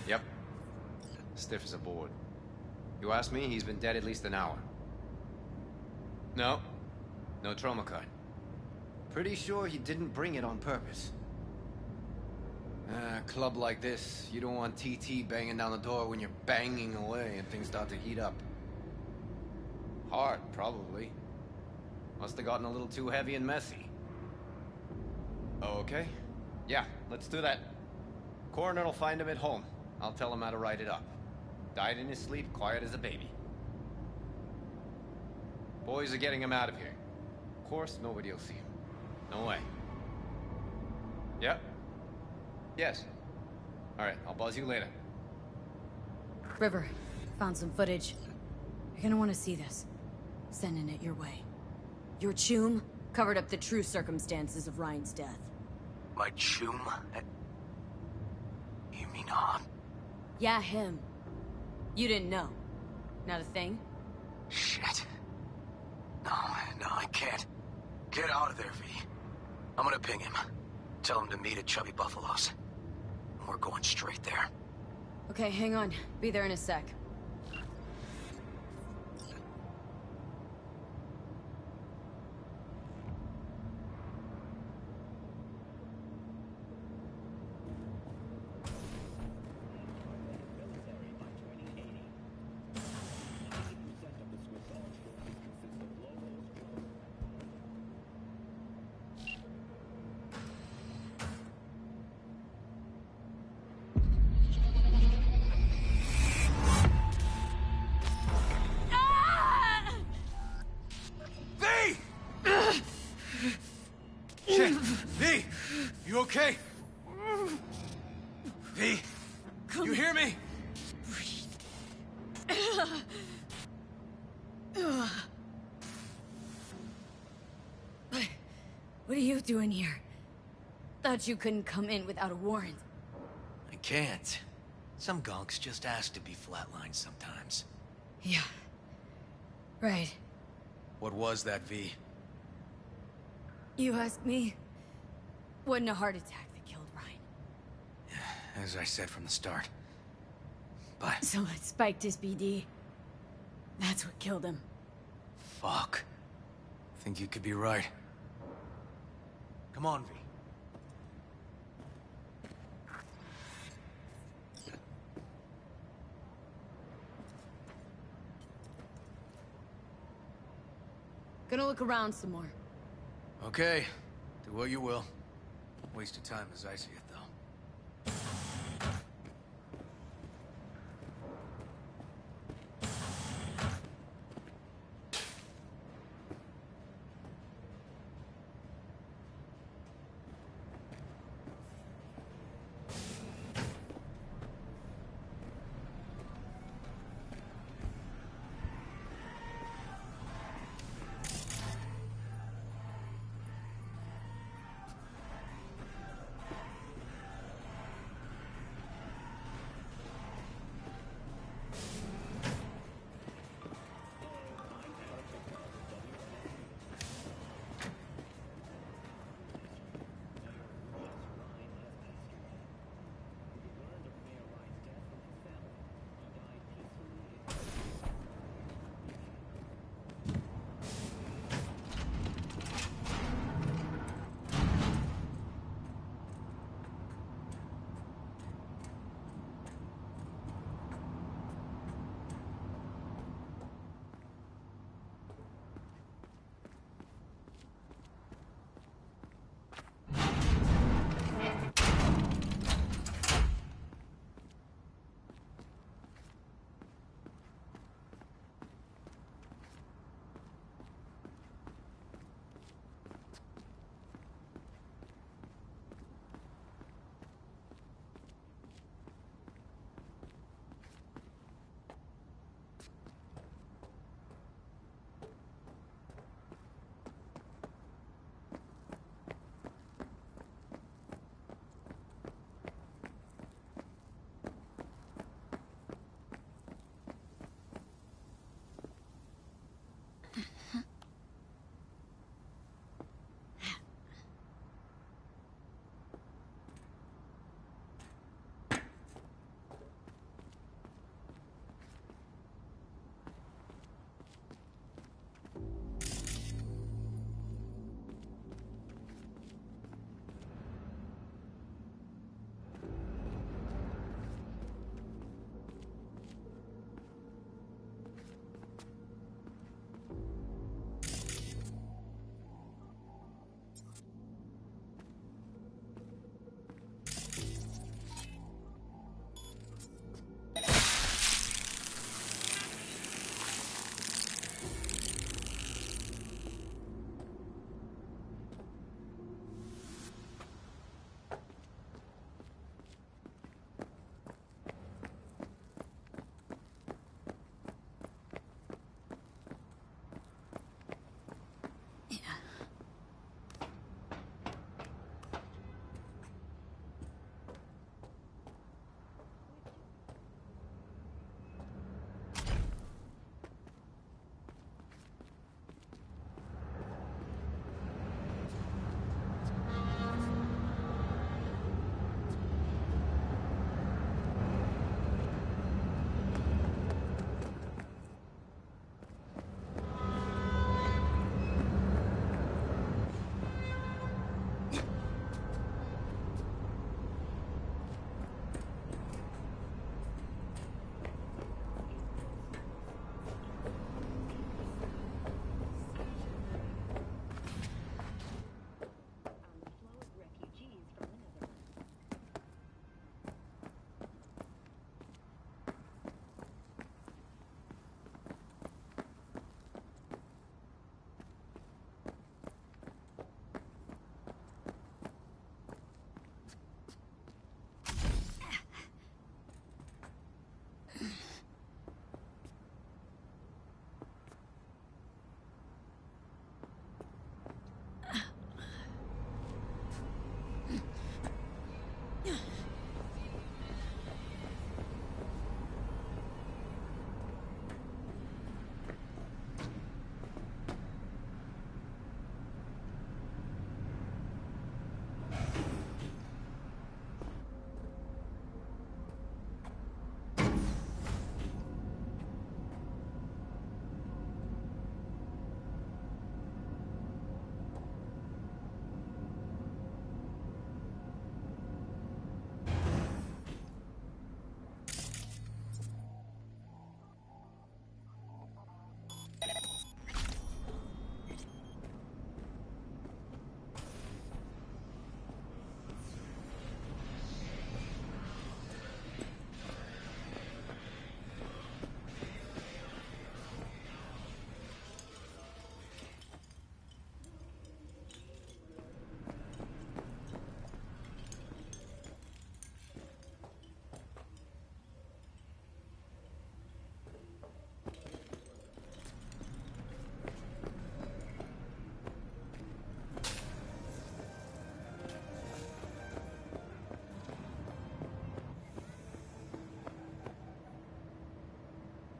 Yep. Stiff as a board. You ask me, he's been dead at least an hour. No. No trauma card. Pretty sure he didn't bring it on purpose. A club like this, you don't want TT banging down the door when you're banging away and things start to heat up. Hard, probably. Must have gotten a little too heavy and messy. Okay. Yeah, let's do that. Coroner will find him at home. I'll tell him how to write it up. Died in his sleep, quiet as a baby. Boys are getting him out of here. Of course, nobody will see him. No way. Yep. Yes. Alright, I'll buzz you later. River, found some footage. You're gonna want to see this. Sending it your way. Your chum covered up the true circumstances of Ryan's death. My chum? You mean Han? Yeah, him. You didn't know. Not a thing? Shit. No, I can't. Get out of there, V. I'm gonna ping him. Tell him to meet at Chubby Buffalo's. We're going straight there. Okay, hang on. Be there in a sec. Shit! V! You okay? V! You hear me? What are you doing here? Thought you couldn't come in without a warrant. I can't. Some gonks just ask to be flatlined sometimes. Yeah. Right. What was that, V? You ask me? Wasn't a heart attack that killed Ryan. As I said from the start. But... So it spiked his BD. That's what killed him. Fuck. Think you could be right. Come on, V. Gonna look around some more. Okay. Do what you will. Waste of time as I see it, though.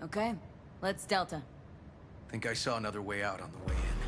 Okay, let's Delta. Think I saw another way out on the way in.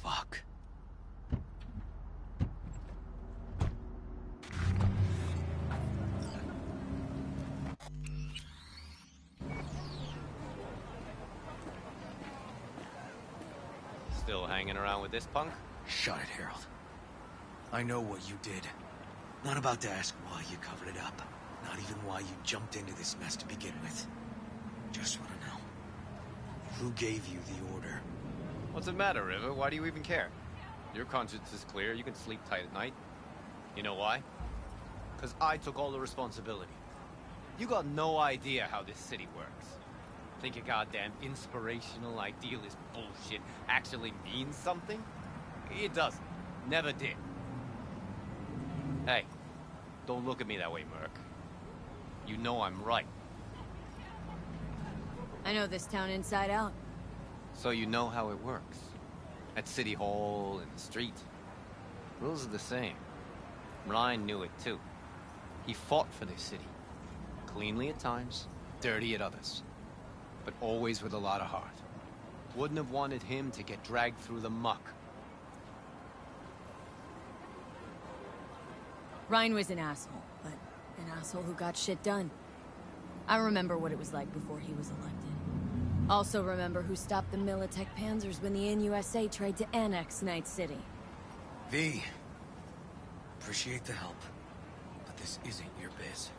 Fuck. Still hanging around with this punk? Shut it, Harold. I know what you did. Not about to ask why you covered it up. Not even why you jumped into this mess to begin with. Just want to know. Who gave you the order? What's it matter, River? Why do you even care? Your conscience is clear, you can sleep tight at night. You know why? Because I took all the responsibility. You got no idea how this city works. Think your goddamn inspirational, idealist bullshit actually means something? It doesn't. Never did. Hey, don't look at me that way, Merc. You know I'm right. I know this town inside out. So you know how it works. At City Hall, in the street. Rules are the same. Ryan knew it too. He fought for this city. Cleanly at times, dirty at others. But always with a lot of heart. Wouldn't have wanted him to get dragged through the muck. Ryan was an asshole, but an asshole who got shit done. I remember what it was like before he was elected. Also remember who stopped the Militech Panzers when the NUSA tried to annex Night City. V. Appreciate the help, but this isn't your biz.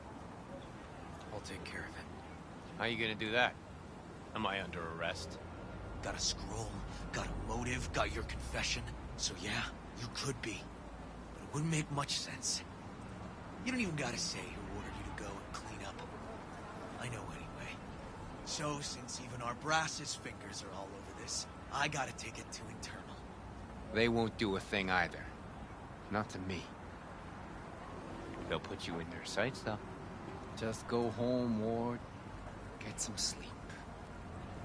I'll take care of it. How you gonna do that? Am I under arrest? Got a scroll, got a motive, got your confession. So yeah, you could be. But it wouldn't make much sense. You don't even gotta say who ordered you to go and clean up. I know anyway. So, since even our brass's fingers are all over this, I gotta take it to internal. They won't do a thing either. Not to me. They'll put you in their sights, though. Just go home or get some sleep.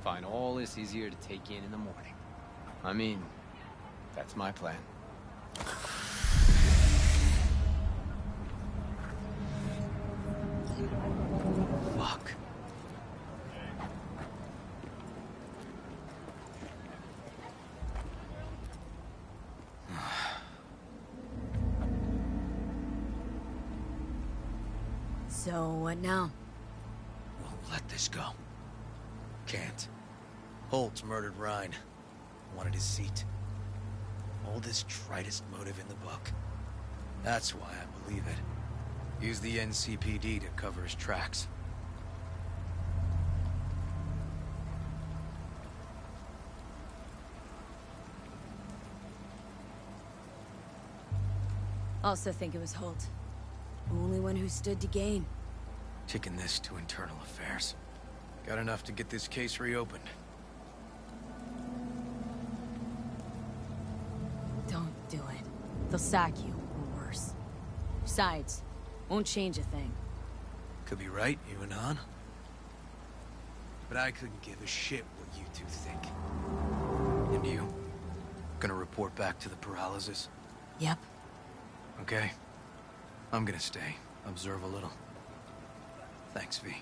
Find all this easier to take in the morning. I mean, that's my plan. Fuck. So, what now? Won't let this go. Can't. Holt murdered Ryan. Wanted his seat. Oldest, tritest motive in the book. That's why I believe it. Use the NCPD to cover his tracks. Also think it was Holt. The only one who stood to gain. Kicking this to internal affairs. Got enough to get this case reopened. Don't do it. They'll sack you, or worse. Besides, won't change a thing. Could be right, you and Han. But I couldn't give a shit what you two think. And you? Gonna report back to the paralysis? Yep. Okay. I'm gonna stay. Observe a little. Thanks, V.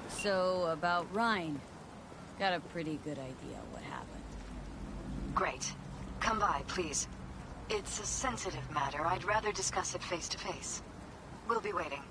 So, about Ryan. Got a pretty good idea what happened. Great. Come by, please. It's a sensitive matter. I'd rather discuss it face to face. We'll be waiting.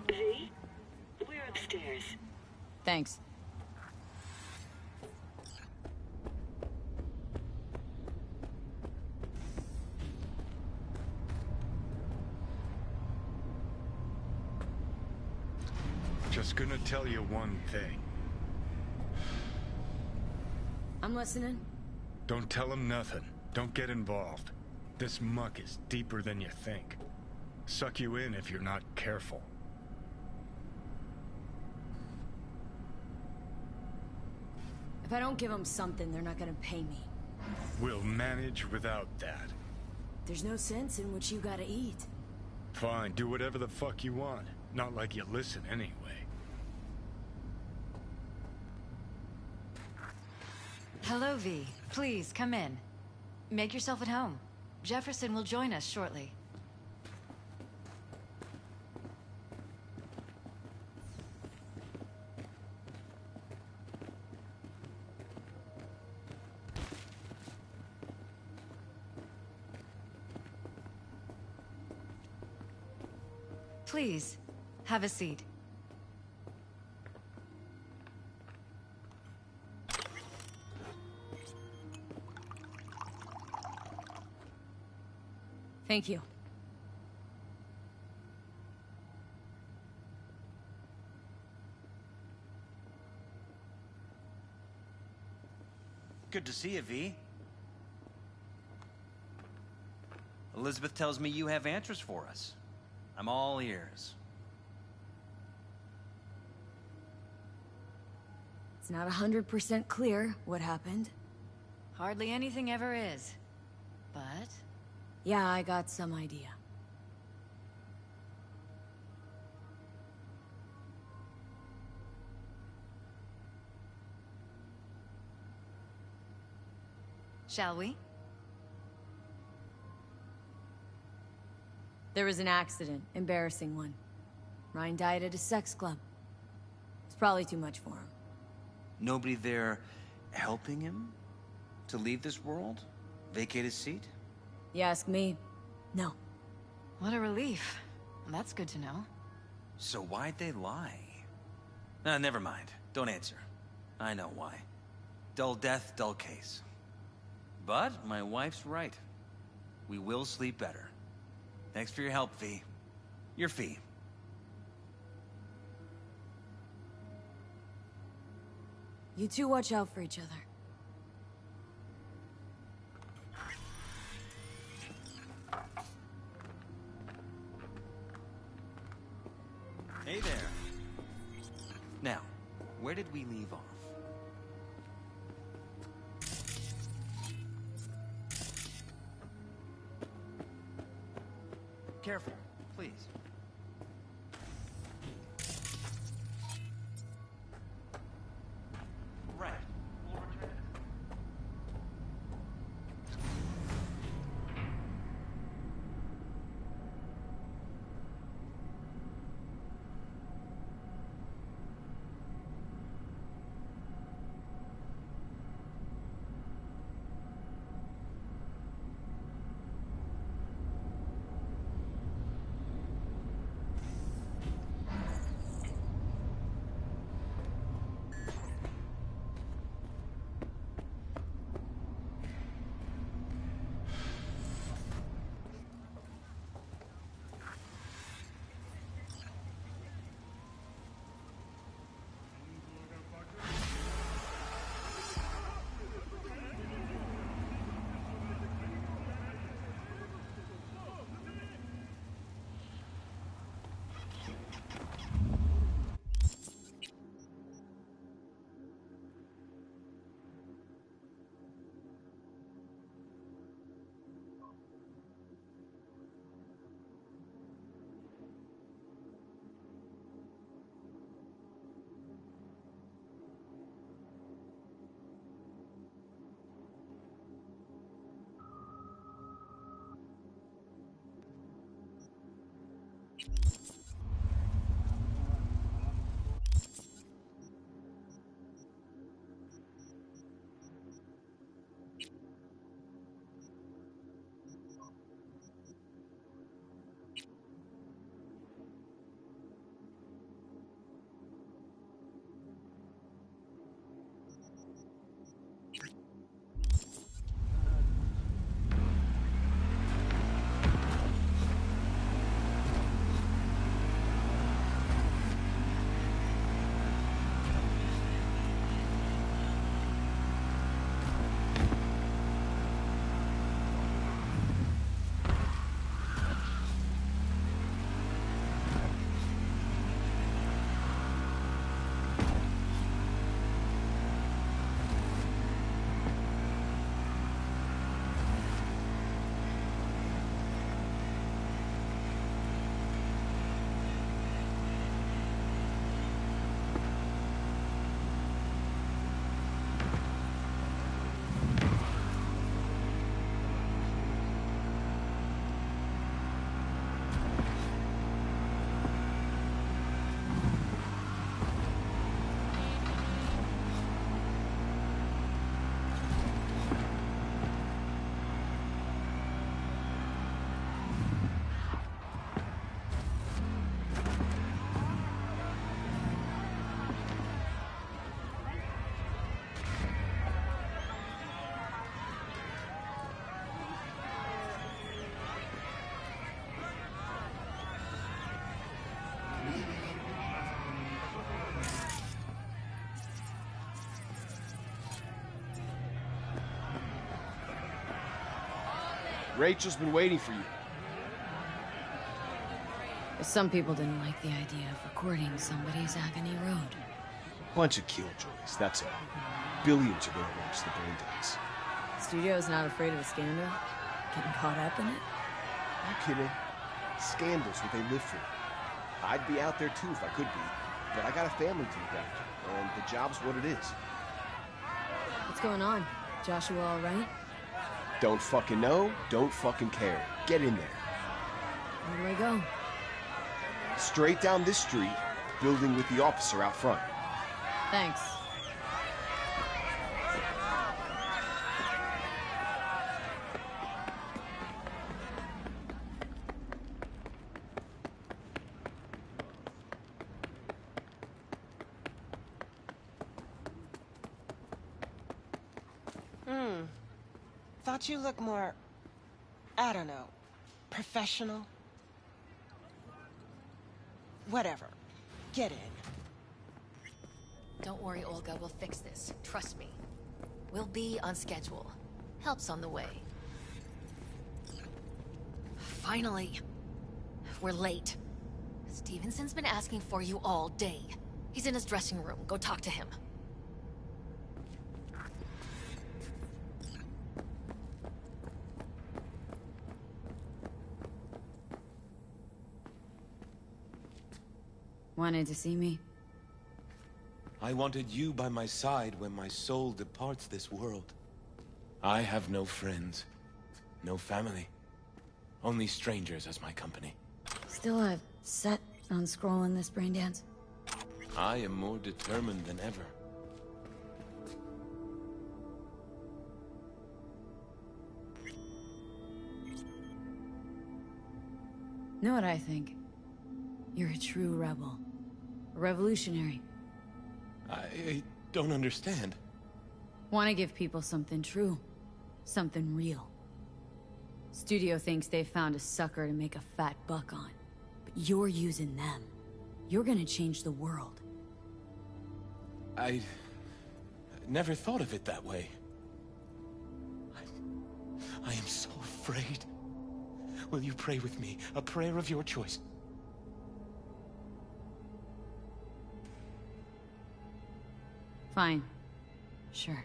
V, we're upstairs. Thanks. Just gonna tell you one thing. I'm listening. Don't tell him nothing. Don't get involved. This muck is deeper than you think. Suck you in if you're not careful. If I don't give them something, they're not gonna pay me. We'll manage without that. There's no sense in what you gotta eat. Fine, do whatever the fuck you want. Not like you listen anyway. Hello, V. Please, come in. Make yourself at home. Jefferson will join us shortly. Please, have a seat. Thank you. Good to see you, V. Elizabeth tells me you have answers for us. I'm all ears. It's not 100% clear what happened. Hardly anything ever is. But... yeah, I got some idea. Shall we? There was an accident. Embarrassing one. Ryan died at a sex club. It's probably too much for him. Nobody there helping him to leave this world? Vacate his seat? You ask me? No. What a relief. That's good to know. So why'd they lie? Never mind. Don't answer. I know why. Dull death, dull case. But my wife's right. We will sleep better. Thanks for your help, V. Your fee. You two watch out for each other. Hey there. Now, where did we leave off? Careful, please. Right. We'll return. Rachel's been waiting for you. Some people didn't like the idea of recording somebody's agony road. Bunch of killjoys, that's all. Billions are gonna watch the brain dance. Studio's not afraid of a scandal? Getting caught up in it? You kidding? Scandal's what they live for. I'd be out there too if I could be, but I got a family to look after, and the job's what it is. What's going on? Joshua all right? Don't fucking know, don't fucking care. Get in there. Where do I go? Straight down this street, building with the officer out front. Thanks. thought you looked more, I don't know, professional. Whatever. Get in. Don't worry, Olga. We'll fix this. Trust me. We'll be on schedule. Help's on the way. Finally. We're late. Stevenson's been asking for you all day. He's in his dressing room. Go talk to him. Wanted to see me? I wanted you by my side when my soul departs this world. I have no friends, no family, only strangers as my company. Still set on scrolling this brain dance? I am more determined than ever. Know what I think? You're a true rebel. A revolutionary. I don't understand. Want to give people something true. Something real. Studio thinks they've found a sucker to make a fat buck on. But you're using them. You're gonna change the world. I never thought of it that way. I am so afraid. Will you pray with me? A prayer of your choice. Fine. Sure.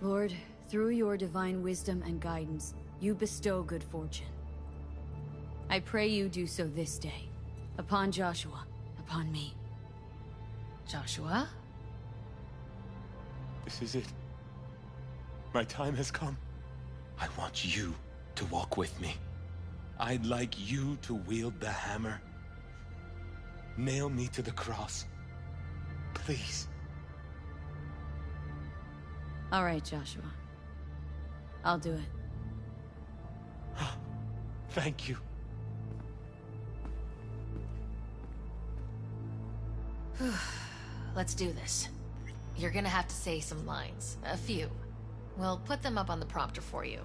Lord, through your divine wisdom and guidance, you bestow good fortune. I pray you do so this day. Upon Joshua, upon me. Joshua? This is it. My time has come. I want you to walk with me. I'd like you to wield the hammer. Nail me to the cross. Please. All right, Joshua. I'll do it. Thank you. Let's do this. You're gonna have to say some lines. A few. We'll put them up on the prompter for you.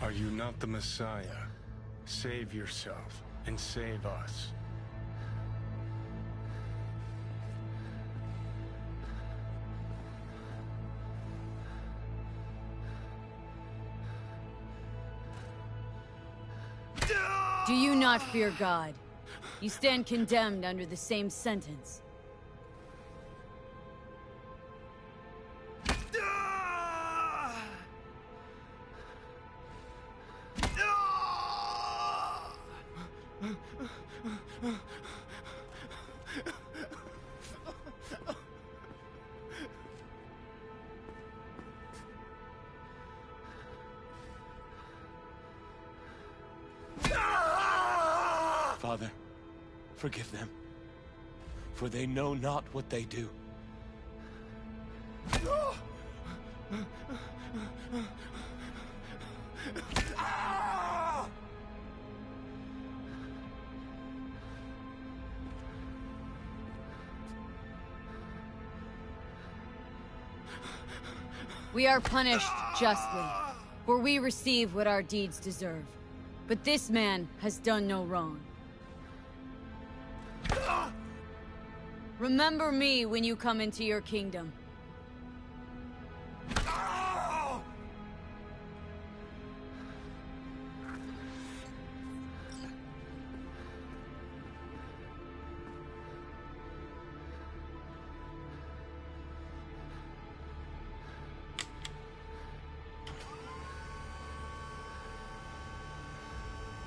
Are you not the Messiah? Save yourself, and save us. Do you not fear God? You stand condemned under the same sentence. Father, forgive them, for they know not what they do. We are punished justly, for we receive what our deeds deserve. But this man has done no wrong. Remember me when you come into your kingdom.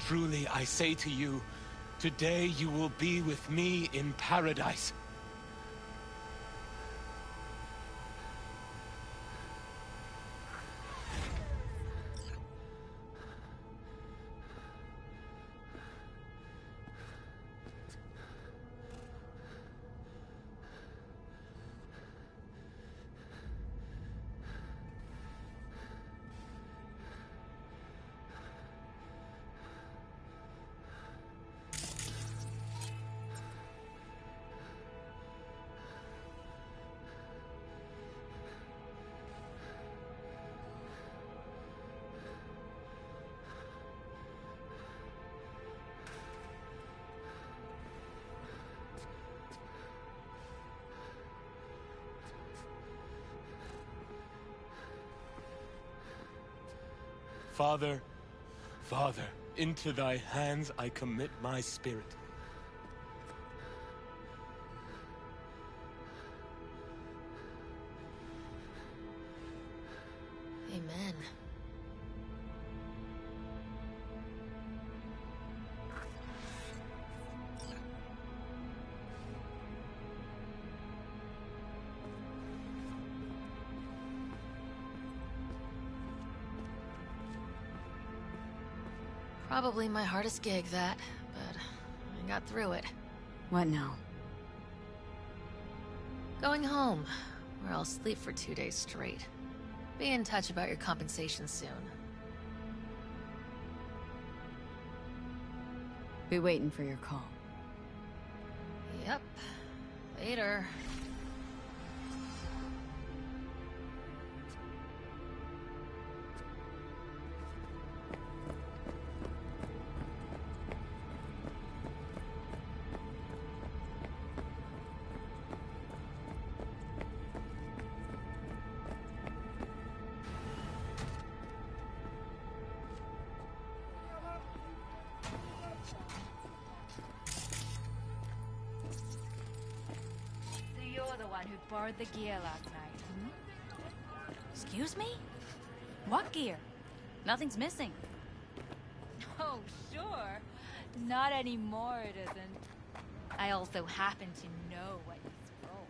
Truly, I say to you, today you will be with me in paradise. Father, Father, into thy hands I commit my spirit. Amen. Probably my hardest gig, that, but I got through it. What now? Going home, where I'll sleep for 2 days straight. Be in touch about your compensation soon. Be waiting for your call. Yep. Later. The one who borrowed the gear last night, hmm? Excuse me? What gear? Nothing's missing. Oh, sure. Not anymore, it isn't. I also happen to know what you stole.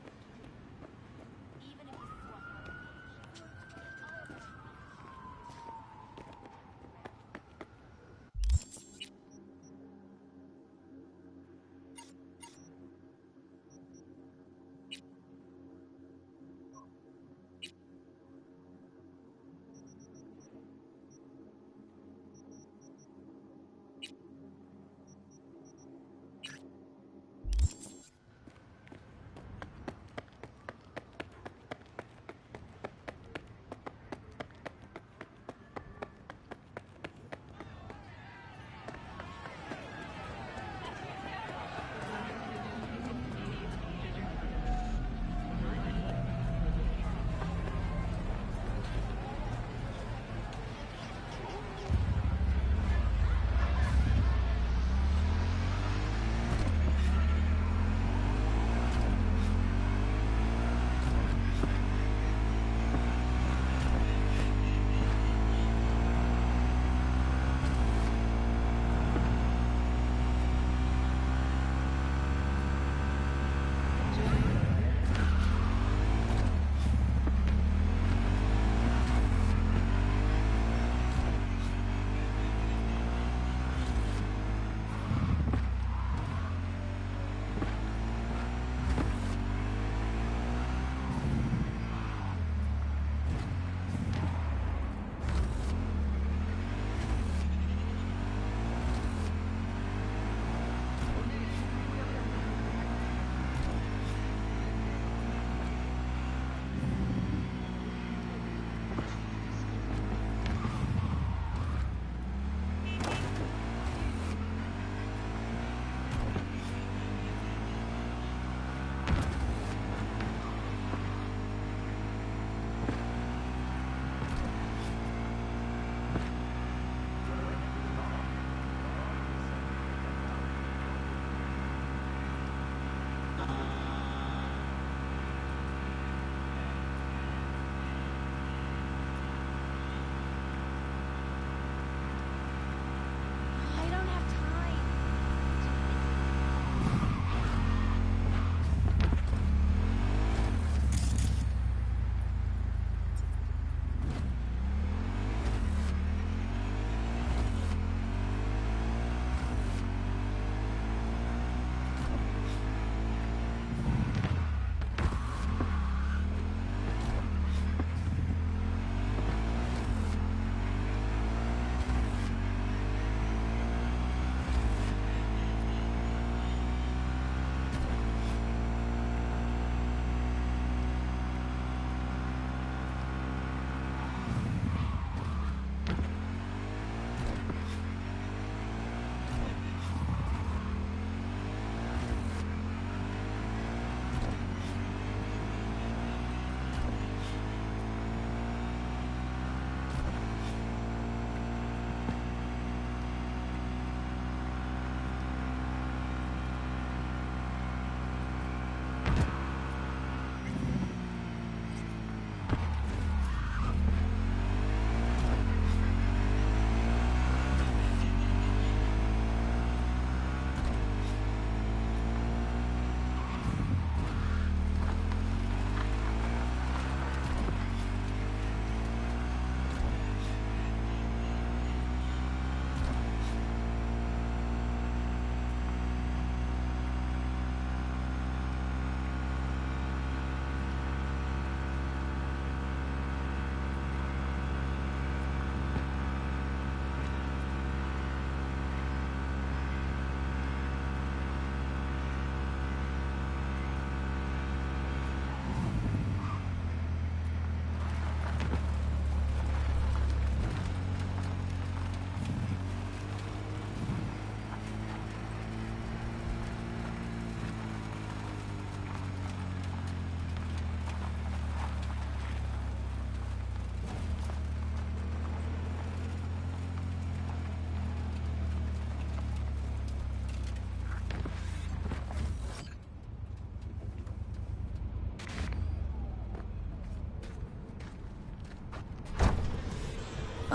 Even if you swap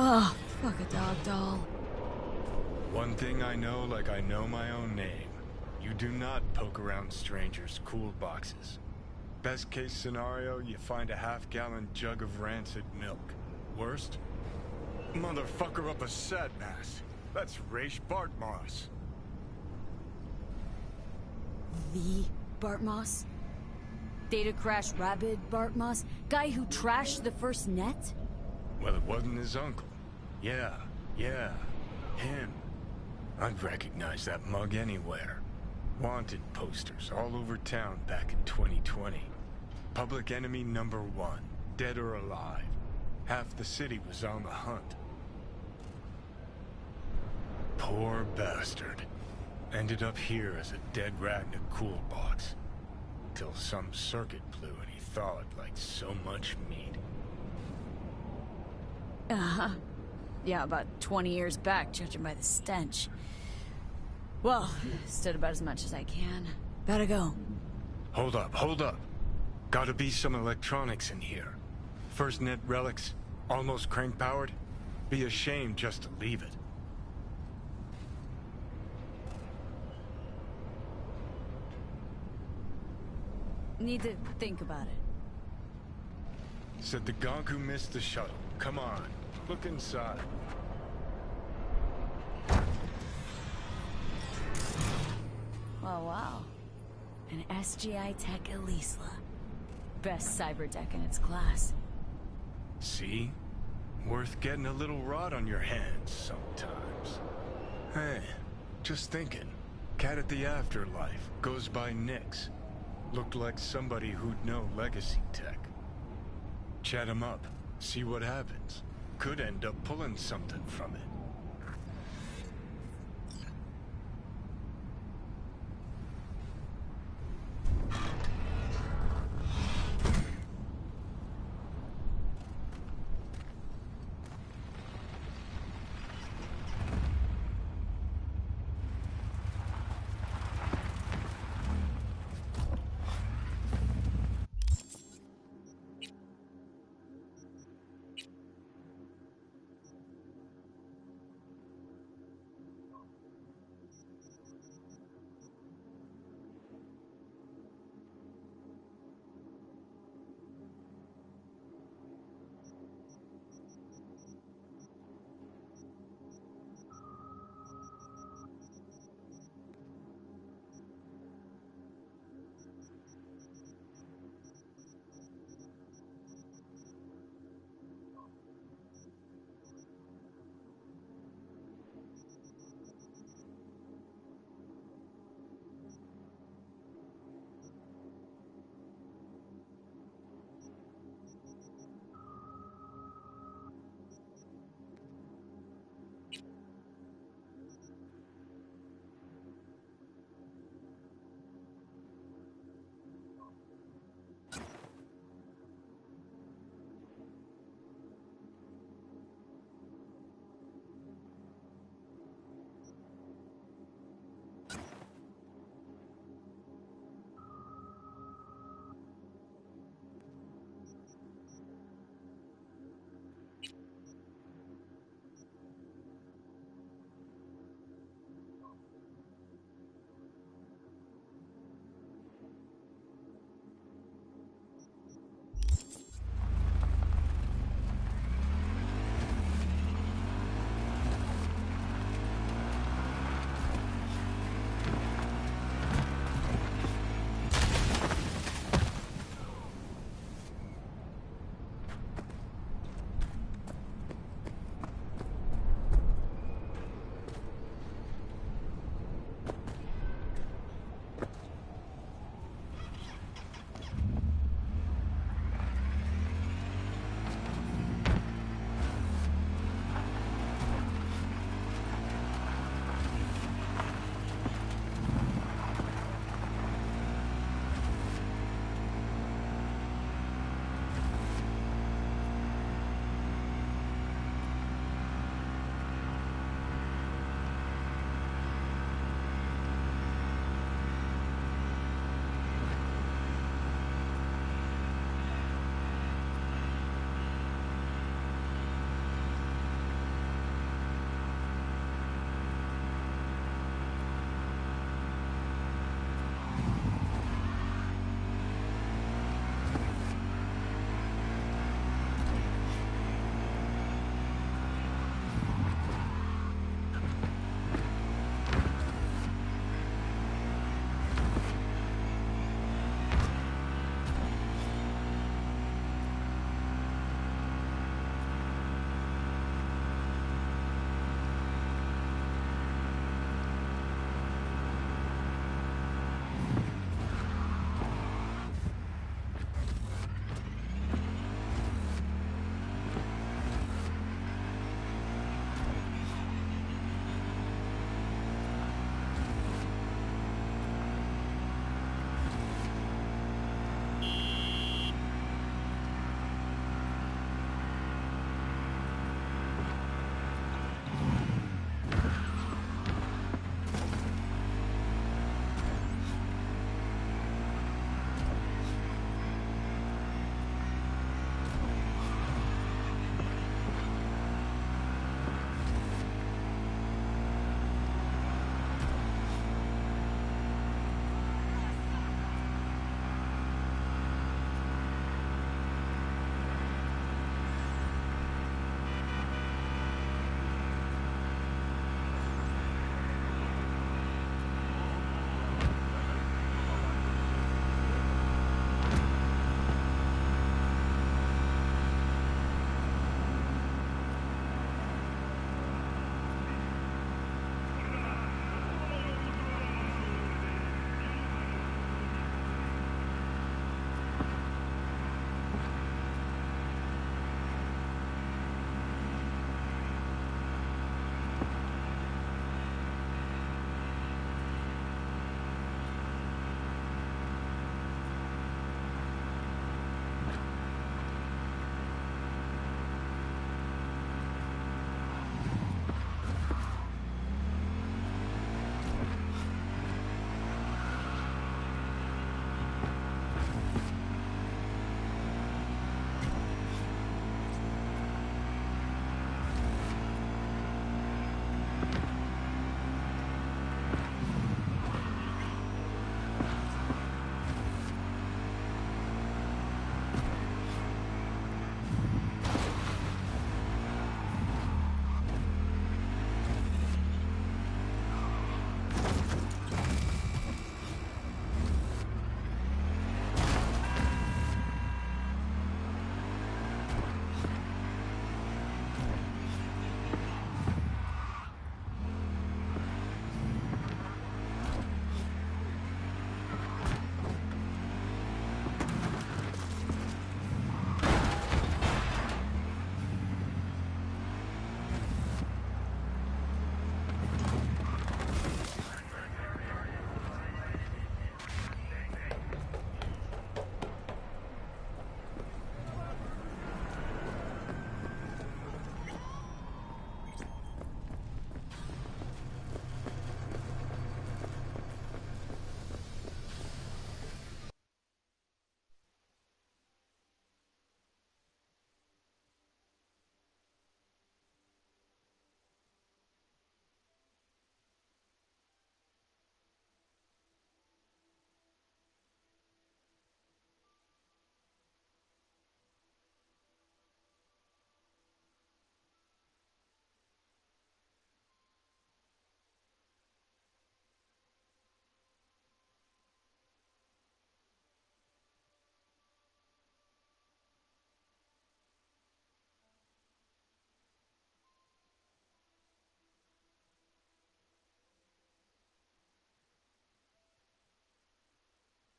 Oh, fuck a dog doll. One thing I know like I know my own name. You do not poke around strangers' cool boxes. Best case scenario, you find a half-gallon jug of rancid milk. Worst? Motherfucker up a sad mass. That's Raish Bartmoss. The Bart Moss? Data crash rabid Bart Moss? Guy who trashed the first net? Well, it wasn't his uncle. Yeah, him. I'd recognize that mug anywhere. Wanted posters all over town back in 2020. Public enemy number 1, dead or alive. Half the city was on the hunt. Poor bastard. Ended up here as a dead rat in a cool box. Till some circuit blew and he thawed like so much meat. Uh-huh. Yeah, about 20 years back, judging by the stench. Well, stood about as much as I can. Gotta go. Hold up. Gotta be some electronics in here. First net relics, almost crank-powered. Be a shame just to leave it. Need to think about it. Said the gonk who missed the shuttle. Come on, look inside. Oh, wow. An SGI Tech Elisla. Best cyber tech in its class. See? Worth getting a little rot on your hands sometimes. Hey, just thinking. Cat at the Afterlife goes by Nix. Looked like somebody who'd know legacy tech. Chat him up, see what happens. Could end up pulling something from it.